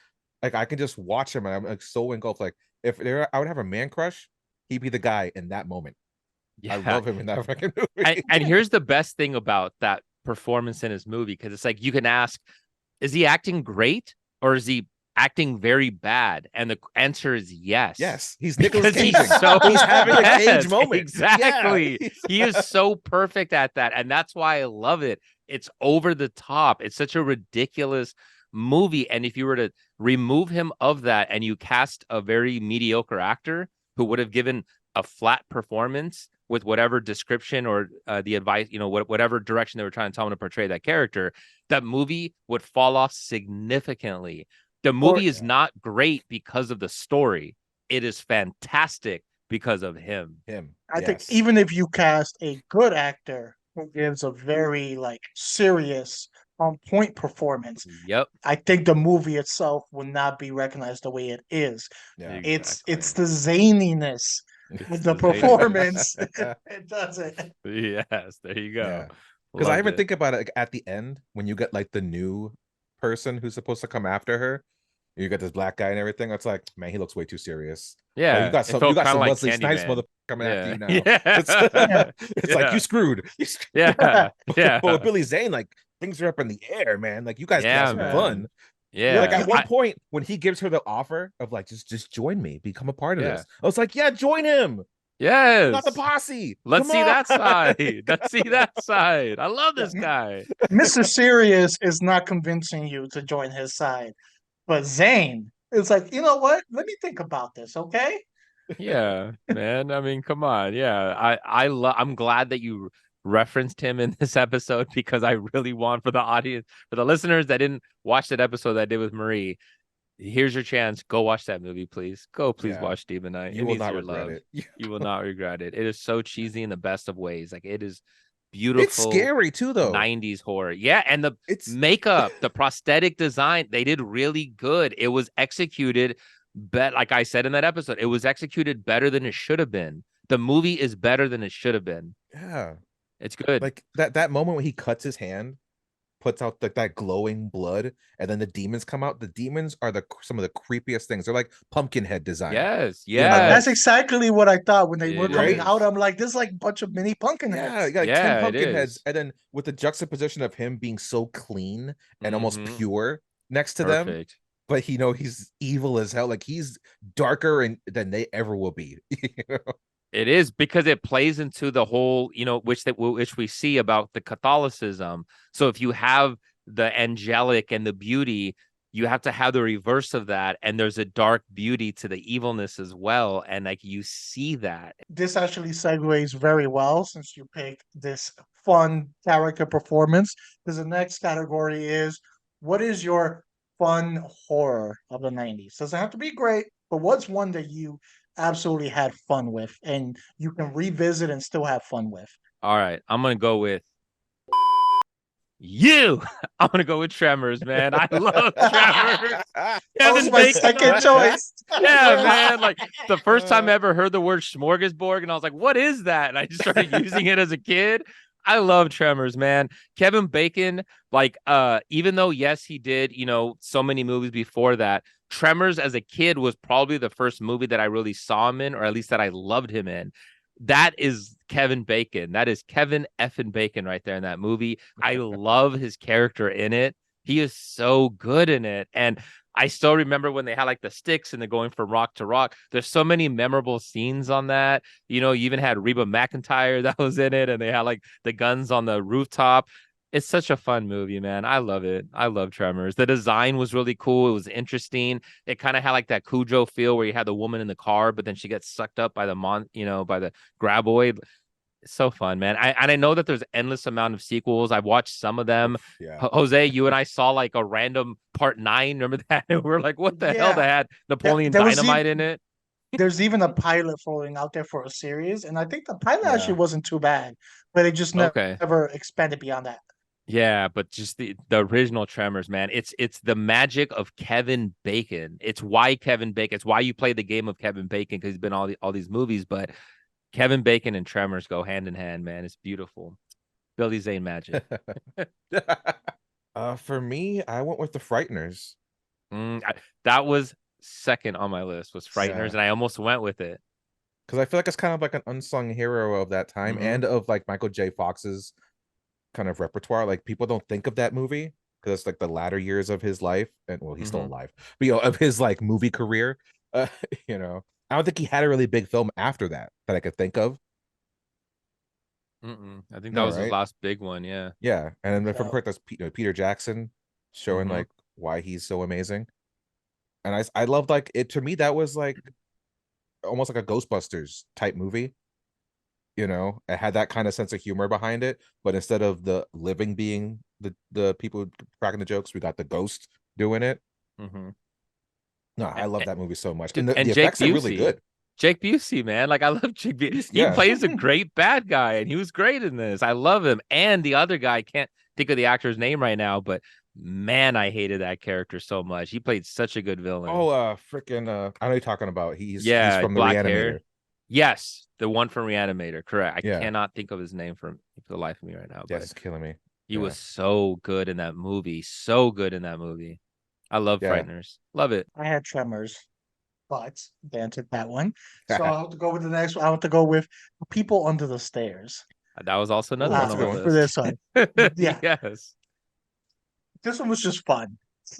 like I can just watch him, and I'm like so engulfed. Like if there, I would have a man crush, he'd be the guy in that moment. I Yeah. love him in that fucking And, movie. and here's the best thing about that performance in his movie, because it's like you can ask, is he acting great or is he acting very bad? And the answer is yes. Yes, he's Nicolas Because he's Caging. so He's having a yes, Cage moment. exactly. Yeah, He is so perfect at that, and that's why I love it. It's over the top. It's such a ridiculous movie, and if you were to remove him of that and you cast a very mediocre actor who would have given a flat performance with whatever description or the advice, whatever direction they were trying to tell him to portray that character, that movie would fall off significantly. The Or movie is not great because of the story. It is fantastic because of him. him. I think Yes. even if you cast a good actor who gives a very like serious on point performance, Yep. I think the movie itself will not be recognized the way it is. Yeah. It's Exactly. the zaniness It's of the the zaniness. performance. It does it. Yes, there you go. Yeah. Because I Loved even it. think about it like, at the end when you get like the new person who's supposed to come after her. You get this black guy and everything. It's like, man, he looks way too serious. Like Yeah, it you felt got kind of some like Wesley Snipes Candyman. mother coming after Yeah. you now. It's Yeah. it's like Yeah. you screwed. You screwed. Yeah. But with Yeah. Billy Zane, like things are up in the air, man. Like you guys can have Yeah, some Yeah. fun. man. Like Yeah. at one point when he gives her the offer of like just join me, become a part of Yeah. this. I was like, yeah, join him. We got the Yes. posse. Let's Come see on. that side. Let's see that side. I love Yeah. this guy. Mr. Serious is not convincing you to join his side, but Zane is like, you know what? Let me think about this, okay? Yeah, man. I mean, come on. Yeah. I'm glad that you referenced him in this episode because I really want for the audience, for the listeners that didn't watch that episode that I did with Marie. Here's your chance. Go watch that movie, please. Go, please Yeah. watch Demon Knight. You It will needs not your regret love. it. You will not regret it. It is so cheesy in the best of ways. Like it is beautiful scary too, though. 90s horror. Yeah, and the It's makeup, the prosthetic design, they did really good. It was executed, like I said in that episode, it was executed better than it should have been. The movie is better than it should have been. yeah, It's good. like that moment when he cuts his hand, puts out that glowing blood, and then the demons come out. The demons are some of the creepiest things. They're like pumpkin head design. Yes, You know? yes. That's exactly what I thought when they were It coming is. out. I'm like, this is like a bunch of mini pumpkin Yeah, heads. you got like 10 Yeah, it pumpkin heads, is. and then with the juxtaposition of him being so clean and almost Mhm. pure next to them, Perfect. but he's evil as hell. Like he's darker than they ever will be. You know? It is because it plays into the whole, which we see about the Catholicism. So if you have the angelic and the beauty, you have to have the reverse of that, and there's a dark beauty to the evilness as well, and like you see that. This actually segues very well since you picked this fun character performance. Because the next category is what is your fun horror of the 90s? Doesn't have to be great, but what's one that you absolutely had fun with and you can revisit and still have fun with? All right, I'm gonna go with you. I'm gonna go with Tremors, man. I love Tremors. That Kevin was my Bacon second on choice. Yeah, man. Like the first time I ever heard the word smorgasbord, and I was like, what is that? And I just started using it as a kid. I love Tremors, man. Kevin Bacon, like, even though, yes, he did, so many movies before that, Tremors as a kid was probably the first movie that I really saw him in, or at least that I loved him in. That is Kevin Bacon. That is Kevin effing Bacon right there in that movie. I love his character in it. He is so good in it. And I still remember when they had like the sticks and they're going from rock to rock. There's so many memorable scenes on that. You even had Reba McEntire that was in it, and they had like the guns on the rooftop. It's such a fun movie, man. I love it. I love Tremors. The design was really cool. It was interesting. It kind of had like that Cujo feel where you had the woman in the car, but then she gets sucked up by by the graboid. It's so fun, man. I know that there's endless amount of sequels. I've watched some of them. Yeah. Jose, you and I saw like a random part 9. Remember that? And we're like, what the hell? Yeah. That had Napoleon There was Dynamite in it. There's even a pilot floating out there for a series, and I think the pilot actually Yeah. wasn't too bad, but it just Okay. never expanded beyond that. Yeah, but just the original Tremors, man. It's the magic of Kevin Bacon. It's why Kevin Bacon. It's why you play the game of Kevin Bacon, because he's been all these movies. But Kevin Bacon and Tremors go hand in hand, man. It's beautiful. Billy Zane magic. For me, I went with the Frighteners. That was second on my list, was Frighteners, Yeah. and I almost went with it. Because I feel like it's kind of like an unsung hero of that time, and of like Michael J. Fox's kind of repertoire. Like people don't think of that movie because it's like the latter years of his life, and well, he's still alive, but of his like movie career. I don't think he had a really big film after that I could think of. I think that was his last big one. Yeah. Yeah, and then if I'm correct, that's Peter Jackson showing like why he's so amazing. And I loved like it. To me, that was like almost like a Ghostbusters type movie. It had that kind of sense of humor behind it, but instead of the living being the people cracking the jokes, we got the ghost doing it. No, I love that movie so much, and the effects are really good. Jake Busey, man, like I love Jake Busey. He plays a great bad guy, and he was great in this. I love him, and the other guy, can't think of the actor's name right now, but man, I hated that character so much. He played such a good villain. Oh, freaking! I know you're talking about. He's from the Black Reanimator. Hair. Yes, the one from Reanimator. Correct. I cannot think of his name for the life of me right now. Yes, it's killing me. He was so good in that movie. So good in that movie. I love Frighteners. Love it. I had Tremors, but they answered that one. So I'll have to go with the next one. I want to go with People Under the Stairs. That was also another one on the list. For this one. Yeah. Yes. This one was just fun.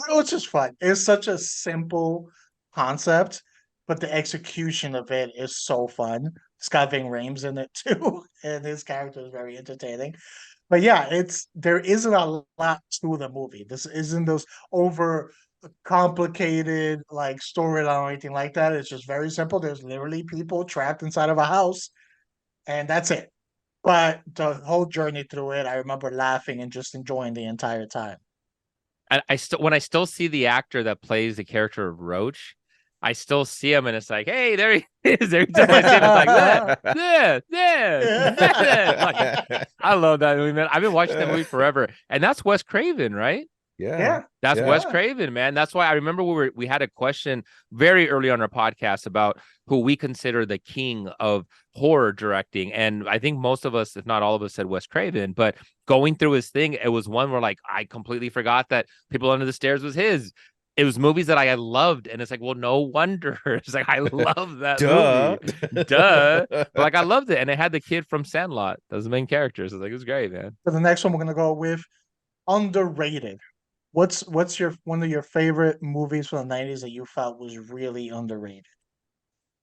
It was just fun. It's such a simple concept, but the execution of it is so fun. It's got Ving Rhames in it too, and his character is very entertaining. But yeah, there isn't a lot to the movie. This isn't those over complicated like storyline or anything like that. It's just very simple. There's literally people trapped inside of a house, and that's it. But the whole journey through it, I remember laughing and just enjoying the entire time. And when I still see the actor that plays the character of Roach, I still see him, and it's like, hey, there he is. Every time I see him, it's like, like, I love that movie, man. I've been watching that movie forever, and that's Wes Craven, right? Yeah. That's Yeah. Wes Craven, man. That's why I remember we had a question very early on our podcast about who we consider the king of horror directing, and I think most of us, if not all of us, said Wes Craven. But going through his thing, it was one where like I completely forgot that People Under the Stairs was his. It was movies that I had loved, and it's like, well, no wonder. It's like I love that Duh. movie, duh. But like I loved it, and it had the kid from Sandlot as the main character. So like it was great, man. For the next one, we're gonna go with underrated. What's your one of your favorite movies from the 90's that you felt was really underrated?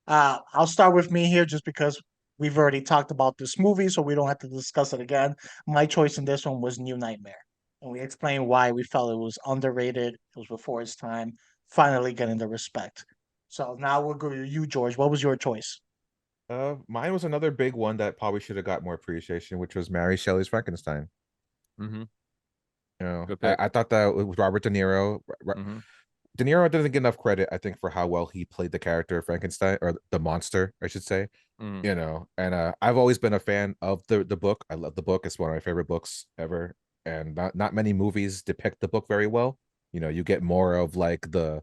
I'll start with me here just because we've already talked about this movie, so we don't have to discuss it again. My choice in this one was New Nightmare, and we explained why we felt it was underrated. It was before its time, finally getting the respect. So now we'll go to you, George. What was your choice? Mine was another big one that probably should have got more appreciation, which was Mary Shelley's Frankenstein. Mm-hmm. You know, Good pick. I thought that it was Robert De Niro. Mm-hmm. De Niro doesn't get enough credit, I think, for how well he played the character of Frankenstein, or the monster, I should say. Mm-hmm. You know, and I've always been a fan of the book. I love the book. It's one of my favorite books ever. And not many movies depict the book very well. You know, you get more of like the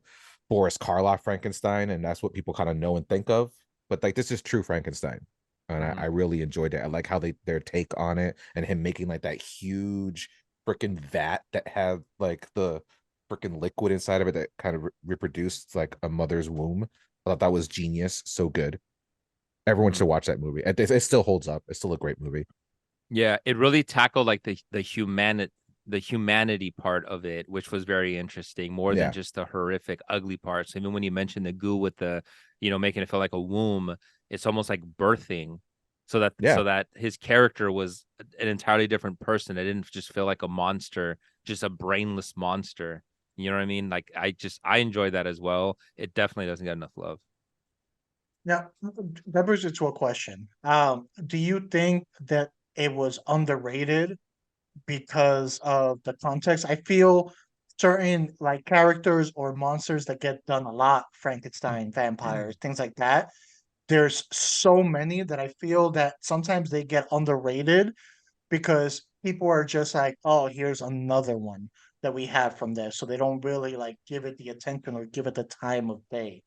Boris Karloff Frankenstein, and that's what people kind of know and think of. But like this is true Frankenstein. And Mm-hmm. I really enjoyed it. I like how their take on it and him making like that huge freaking vat that had like the freaking liquid inside of it that kind of reproduced like a mother's womb. I thought that was genius. So good. Everyone Mm-hmm. should watch that movie. It still holds up. It's still a great movie. Yeah, it really tackled like the humanity part of it, which was very interesting, more than Yeah. just the horrific, ugly parts. Even when you mentioned the goo with the, making it feel like a womb, it's almost like birthing, so that Yeah. his character was an entirely different person. It didn't just feel like a monster, just a brainless monster. You know what I mean? Like I enjoy that as well. It definitely doesn't get enough love. Now, that brings it to a question. Do you think that it was underrated because of the context? I feel certain like characters or monsters that get done a lot, Frankenstein, vampires, things like that. There's so many that I feel that sometimes they get underrated because people are just like, oh, here's another one that we have from there. So they don't really like give it the attention or give it the time of day.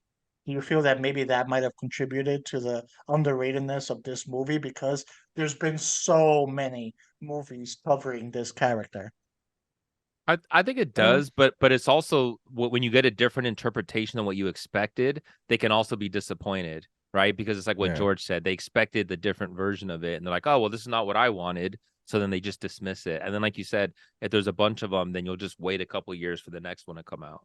Do you feel that maybe that might have contributed to the underratedness of this movie because there's been so many movies covering this character? I think it does, but it's also when you get a different interpretation than what you expected, they can also be disappointed, right? Because it's like what Yeah. George said, they expected the different version of it, and they're like, oh, well, this is not what I wanted, so then they just dismiss it. And then, like you said, if there's a bunch of them, then you'll just wait a couple years for the next one to come out.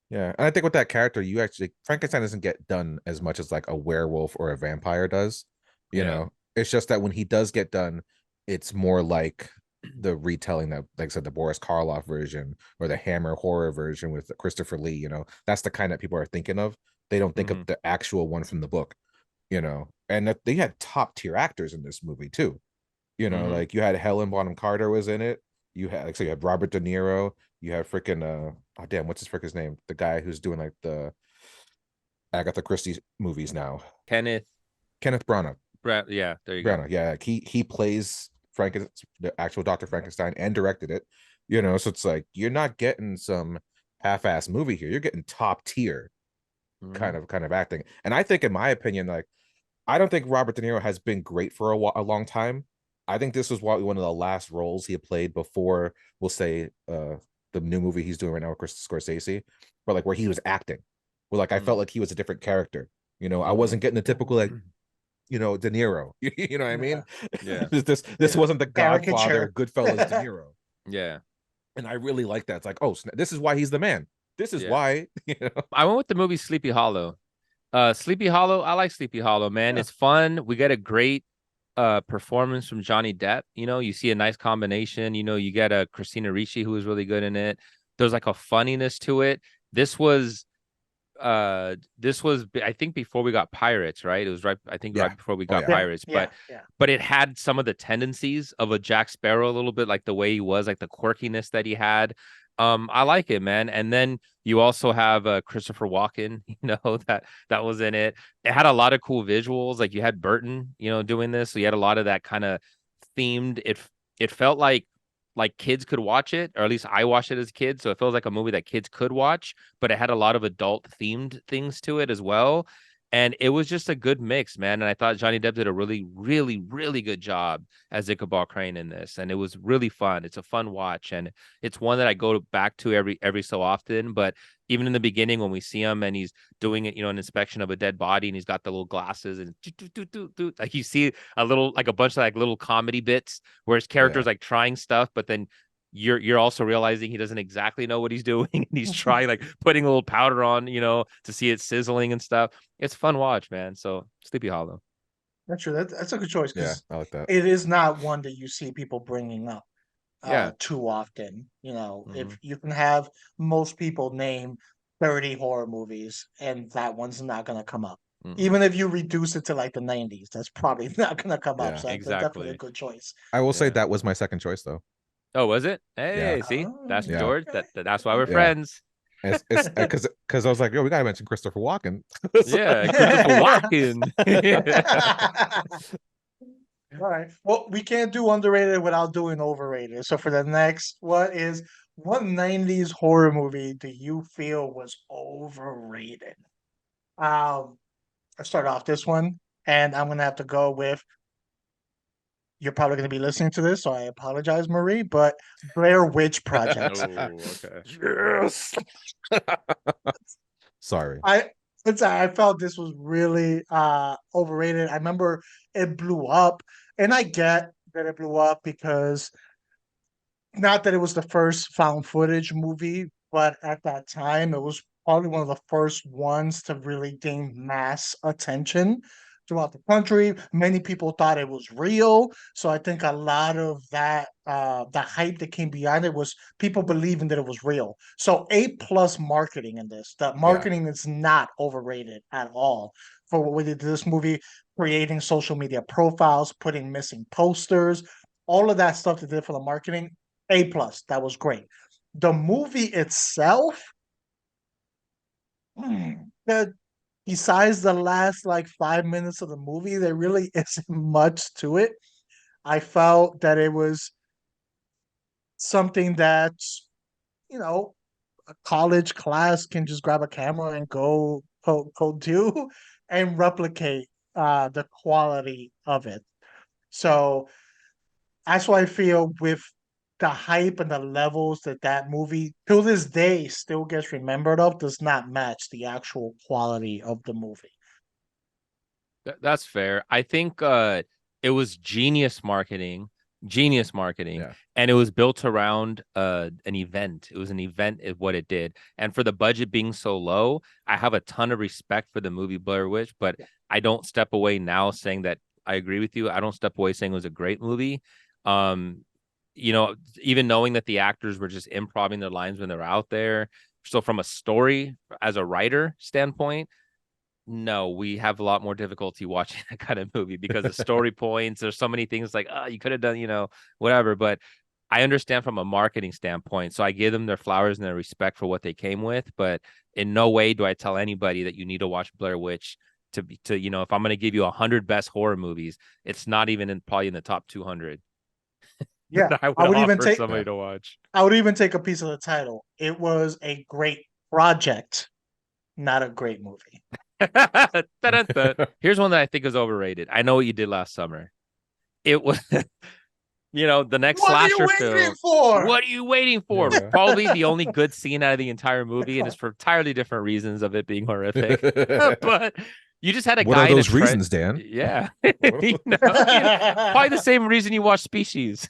Yeah. And I think with that character, you actually Frankenstein doesn't get done as much as like a werewolf or a vampire does. You Yeah. know, it's just that when he does get done, it's more like the retelling that, like I said, the Boris Karloff version or the Hammer horror version with Christopher Lee. You know, that's the kind that people are thinking of. They don't think of the actual one from the book. You know, and that they had top tier actors in this movie too. You know, like you had Helen Bonham Carter was in it. You had you had Robert De Niro. You have freaking oh damn, what's his frickin' name? The guy who's doing like the Agatha Christie movies now. Kenneth Branagh. Yeah, there you Branagh, go. yeah, like he plays the actual Dr. Frankenstein and directed it. You know, so it's like you're not getting some half-ass movie here. You're getting top tier kind of acting. And I think, in my opinion, like I don't think Robert De Niro has been great for a long time. I think this was one of the last roles he had played before, we'll say, the new movie he's doing right now with Chris Scorsese, but like where he was acting. Where like I felt like he was a different character. You know, I wasn't getting the typical like, you know, De Niro. You know what I mean? Yeah. This wasn't the Godfather, Caricature. Goodfellas De Niro. Yeah. And I really like that. It's like, oh, this is why he's the man. This is Yeah. why, you know. I went with the movie Sleepy Hollow. Sleepy Hollow, I like Sleepy Hollow, man. Yeah. It's fun. We get a great performance from Johnny Depp. You know, you see a nice combination. You know, you get a Christina Ricci who was really good in it. There's like a funniness to it. This was I think before we got Pirates, right? It was right before we got Pirates. But it had some of the tendencies of a Jack Sparrow a little bit, like the way he was, like the quirkiness that he had. I like it, man. And then you also have Christopher Walken, that was in it. It had a lot of cool visuals. Like you had Burton, doing this. So you had a lot of that kind of themed. It felt like kids could watch it, or at least I watched it as a kid. So it feels like a movie that kids could watch, but it had a lot of adult themed things to it as well. And it was just a good mix, man. And I thought Johnny Depp did a really, really, really good job as Ichabod Crane in this. And it was really fun. It's a fun watch. And it's one that I go back to every so often. But even in the beginning, when we see him and he's doing it, an inspection of a dead body, and he's got the little glasses and like you see a bunch of like little comedy bits where his character's like trying stuff, but then you're also realizing he doesn't exactly know what he's doing, and he's trying like putting a little powder on, to see it sizzling and stuff. It's a fun watch, man. So Sleepy Hollow. That's true. That's a good choice Yeah, because I like that. it is not one that you see people bringing up Yeah. too often. If Mhm. you can have most people name 30 horror movies and that one's not gonna come up. Mhm. Even if you reduce it to like the 90s, that's probably not gonna come up. Yeah. So that's definitely a Exactly. good choice. I will say Yeah. that was my second choice though. Oh, was it? Yeah. Hey, see, Oh, that's Yeah. George. okay. That's why we're Yeah. friends. It's because I was like, yo, we gotta mention Christopher Walken. Yeah, Christopher Walken. All right. Well, we can't do underrated without doing overrated. So for the next, what 90s horror movie do you feel was overrated? I start off this one, and I'm gonna have to go with. You're probably gonna be listening to this, so I apologize, Marie. But Blair Witch Project. Oh, okay. Yes. Sorry. I I felt this was really overrated. I remember it blew up, and I get that it blew up because not that it was the first found footage movie, but at that time it was probably one of the first ones to really gain mass attention throughout the country. Many people thought it was real. So I think a lot of that the hype that came behind it was people believing that it was real. So A+ marketing in this. The Yeah. marketing is not overrated at all for what we did to this movie, creating social media profiles, putting missing posters, all of that stuff they did for the marketing A+. That was great. The movie itself, that besides the last like 5 minutes of the movie, there really isn't much to it. I felt that it was something that, you know, a college class can just grab a camera and go do and replicate the quality of it. So that's why I feel with the hype and the levels that that movie till this day still gets remembered of does not match the actual quality of the movie. That's fair. I think it was genius marketing, Yeah. and it was built around an event. It was an event is what it did. And for the budget being so low, I have a ton of respect for the movie Blair Witch, but I don't step away now saying that I agree with you. I don't step away saying it was a great movie. Um, even knowing that the actors were just improvising their lines when they're out there. So from a story as a writer standpoint, no, we have a lot more difficulty watching that kind of movie because the story points, there's so many things like, oh, you could have done, whatever. But I understand from a marketing standpoint. So I give them their flowers and their respect for what they came with. But in no way do I tell anybody that you need to watch Blair Witch if I'm going to give you 100 best horror movies, it's not even probably in the top 200 Yeah, that I I would would even offer take somebody to watch. I would even take a piece of the title. It was a great project, not a great movie. Dun-dun-dun. Here's one that I think is overrated. I know what you did last summer. It was the next What are you slasher waiting film. for? What are you waiting for? Yeah. Probably the only good scene out of the entire movie, and it's for entirely different reasons of it being horrific. But you just had a What guy are in a those reasons, Dan? Yeah, probably the same reason you watch Species.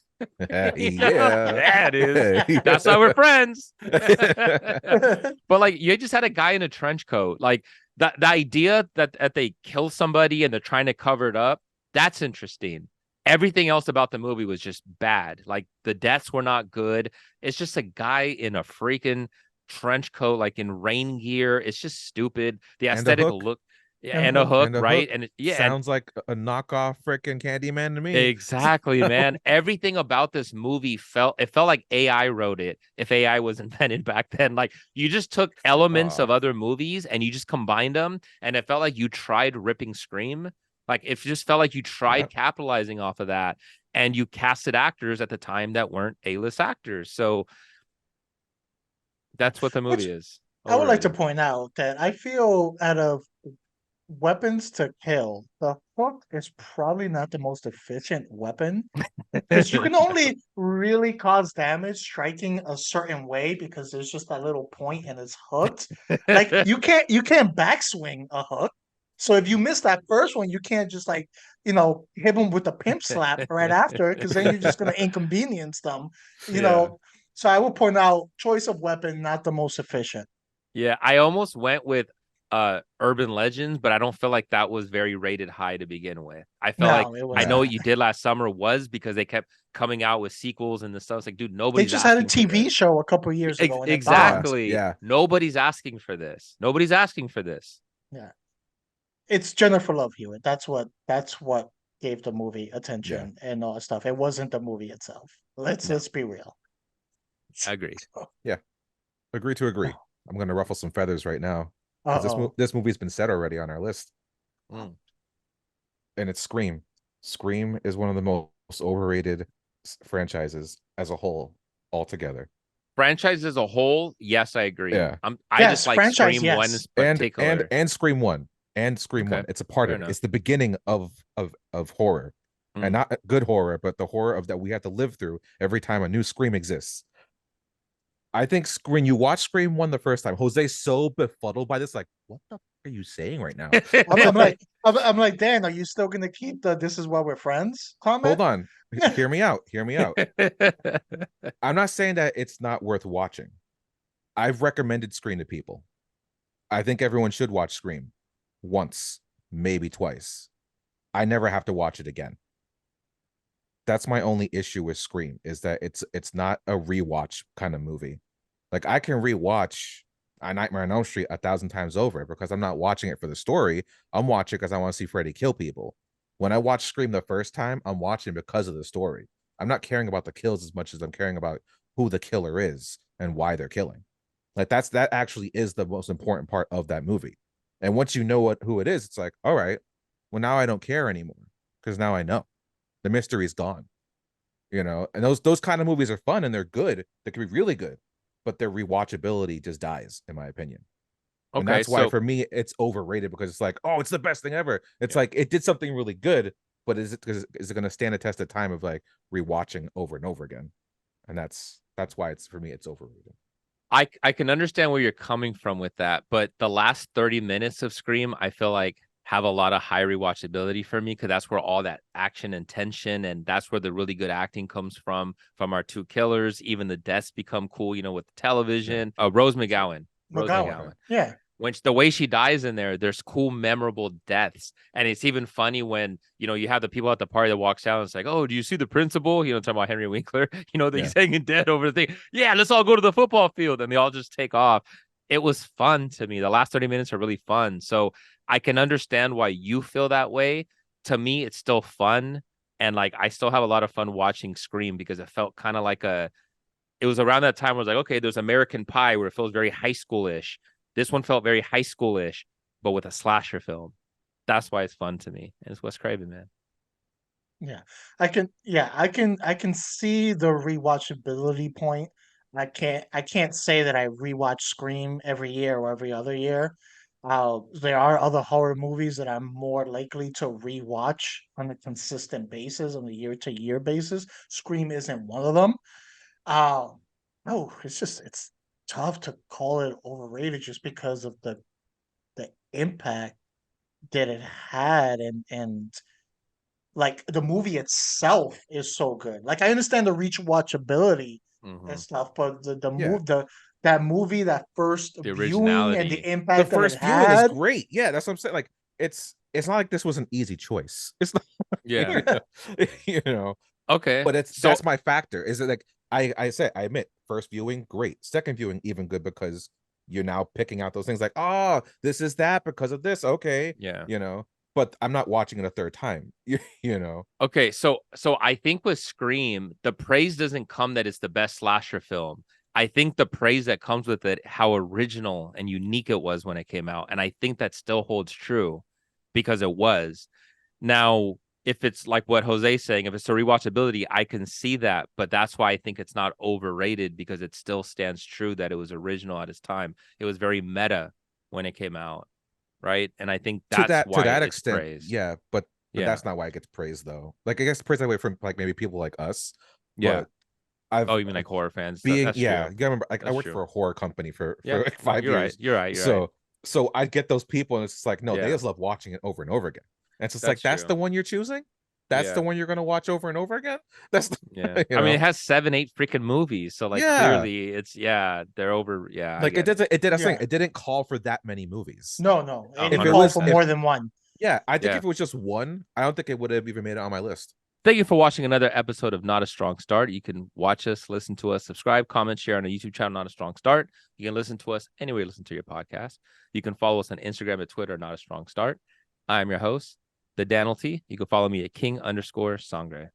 Yeah. Yeah, it is. That's why we're friends. But like, you just had a guy in a trench coat. Like the idea that they kill somebody and they're trying to cover it up. That's interesting. Everything else about the movie was just bad. Like the deaths were not good. It's just a guy in a freaking trench coat, like in rain gear. It's just stupid. The And a aesthetic hook. look. And a Hook. hook, And the right? hook And sounds like a knockoff freaking Candyman to me. exactly, man. Everything about this movie felt like AI wrote it. If AI was invented back then, like you just took elements of other movies and you just combined them, and it felt like you tried ripping Scream. Like it just felt like you tried capitalizing off of that, and you casted actors at the time that weren't A-list actors. So that's what the movie Which is. I would like to Overrated. point out that I feel out of weapons to kill, the hook is probably not the most efficient weapon because you can only really cause damage striking a certain way because there's just that little point and it's hooked. Like you can't backswing a hook. So if you miss that first one, you can't just like, hit them with a pimp slap right after because then you're just gonna inconvenience them, you Yeah. know. So I will point out choice of weapon not the most efficient. Yeah, I almost went with Urban Legends, but I don't feel like that was very rated high to begin with. I felt like No, it I was know No. what not. you did last summer was because they kept coming out with sequels and the stuff. It's like, dude, They nobody's just had a asking for TV this. show a couple of years ago and it Yeah. bombed. Exactly. Yeah. Nobody's asking for this. Nobody's asking for this. Yeah. It's Jennifer Love Hewitt. That's what gave the movie Yeah. attention and all that stuff. It wasn't the movie itself. Let's No, just be real. agreed. Yeah. Agree to agree. I'm gonna ruffle some feathers right now because Uh-oh. this movie's been said already on our list, Mm. and it's Scream. Scream is one of the most overrated franchises as a whole altogether. Franchise as a whole, yes, I agree. Yeah. I just Yes, like franchise, Scream 1 in yes. particular. And Scream 1 and Scream Okay, 1. It's a part fair of it. enough. It's the beginning of horror. And Mm. not good horror, but the horror of that we have to live through every time a new Scream exists. I think when you watch Scream 1 the first time, Jose's so befuddled by this, like, what the are you saying right now? I'm like, I'm like, Dan, are you still gonna keep the "This is why we're friends" comment? Hold on. Hear me out. Hear me out. I'm not saying that it's not worth watching. I've recommended Scream to people. I think everyone should watch Scream once, maybe twice. I never have to watch it again. That's my only issue with Scream is that it's not a rewatch kind of movie. Like I can rewatch A Nightmare on Elm Street 1,000 times over because I'm not watching it for the story. I'm watching because I want to see Freddy kill people. When I watch Scream the first time, I'm watching because of the story. I'm not caring about the kills as much as I'm caring about who the killer is and why they're killing. Like that actually is the most important part of that movie. And once you know who it is, it's like, all right, well now I don't care anymore because now I know the mystery's gone. And those kind of movies are fun and they're good. They can be really good, but their rewatchability just dies, in my opinion. And Okay, that's why so for me it's overrated because it's like, oh, it's the best thing ever. It's yeah. like it did something really good, but is it going to stand a test of time of like rewatching over and over again? And that's why it's for me it's overrated. I can understand where you're coming from with that, but the last 30 minutes of Scream, I feel like have a lot of high rewatchability for me because that's where all that action and tension and that's where the really good acting comes from our two killers. Even the deaths become cool, with the television. Rose McGowan. Rose McGowan. McGowan. Yeah. When the way she dies in there's cool, memorable deaths. And it's even funny when, you have the people at the party that walks out and it's like, oh, do you see the principal? Talking about Henry Winkler, that Yeah. he's hanging dead over the thing. Yeah, let's all go to the football field. And they all just take off. It was fun to me. The last 30 minutes are really fun. So I can understand why you feel that way. To me, it's still fun. And like, I still have a lot of fun watching Scream because it felt kind of like it was around that time where I was like, okay, there's American Pie where it feels very high schoolish. This one felt very high schoolish, but with a slasher film. That's why it's fun to me. And it's Wes Craven, man. Yeah. I can see the rewatchability point. I can't say that I rewatch Scream every year or every other year. There are other horror movies that I'm more likely to rewatch on a consistent basis, on a year-to-year basis. Scream isn't one of them. Um, no, it's tough to call it overrated just because of the impact that it had and like the movie itself is so good. Like I understand the reach watchability and stuff, but the Yeah. move that movie, that first The viewing and the originality. The impact that it first viewing is had. great. Yeah, that's what I'm saying. Like it's not like this was an easy choice. It's not, Yeah. you know, Okay. but So that's my factor. Is it like I admit first viewing great, second viewing even good because you're now picking out those things like, oh, this is that because of this. Okay. Yeah. You know, but I'm not watching it a third time. You know. Okay, so I think with Scream, the praise doesn't come that it's the best slasher film. I think the praise that comes with it, how original and unique it was when it came out. And I think that still holds true because it was. Now, if it's like what Jose's saying, if it's a rewatchability, I can see that. But that's why I think it's not overrated, because it still stands true that it was original at its time. It was very meta when it came out, right? And I think that's To why that it's extent, praised. yeah, but Yeah. that's not why it gets praised though. Like I guess praised that way from like maybe people like us. Yeah. But I've Oh, you mean like horror fans? being That's yeah, true. you gotta remember like I That's worked true. for a horror company for Yeah. like 5 You're years. right. You're right. You're So right. so I get those people and it's just like, no, they Yeah. just love watching it over and over again. And it's just like That's that's true. the one you're choosing? That's the Yeah. one you're gonna watch over and over again? That's the, Yeah. you I mean, know? it has 7, 8 freaking movies. So like Yeah. clearly it's they're over. Yeah. I Like get it. it did a thing. Yeah. It didn't call for that many movies. No, no. It Oh, didn't it call 100%. for more than one. Yeah, I think Yeah. if it was just one, I don't think it would have even made it on my list. Thank you for watching another episode of Not a Strong Start. You can watch us, listen to us, subscribe, comment, share on our YouTube channel, Not a Strong Start. You can listen to us anywhere you listen to your podcast. You can follow us on Instagram and Twitter, Not a Strong Start. I'm your host, the Danalty. You can follow me at King_Sangre.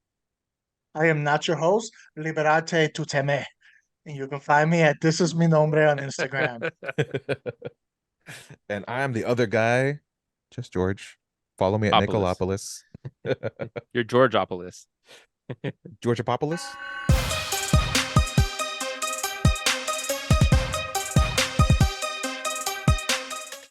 I am not your host, Liberate tu teme. And you can find me at This Is Mi Nombre on Instagram. And I am the other guy, just George. Follow me at Opolis. Nicolopolis. You're Georgeopolis. Georgiapopolis.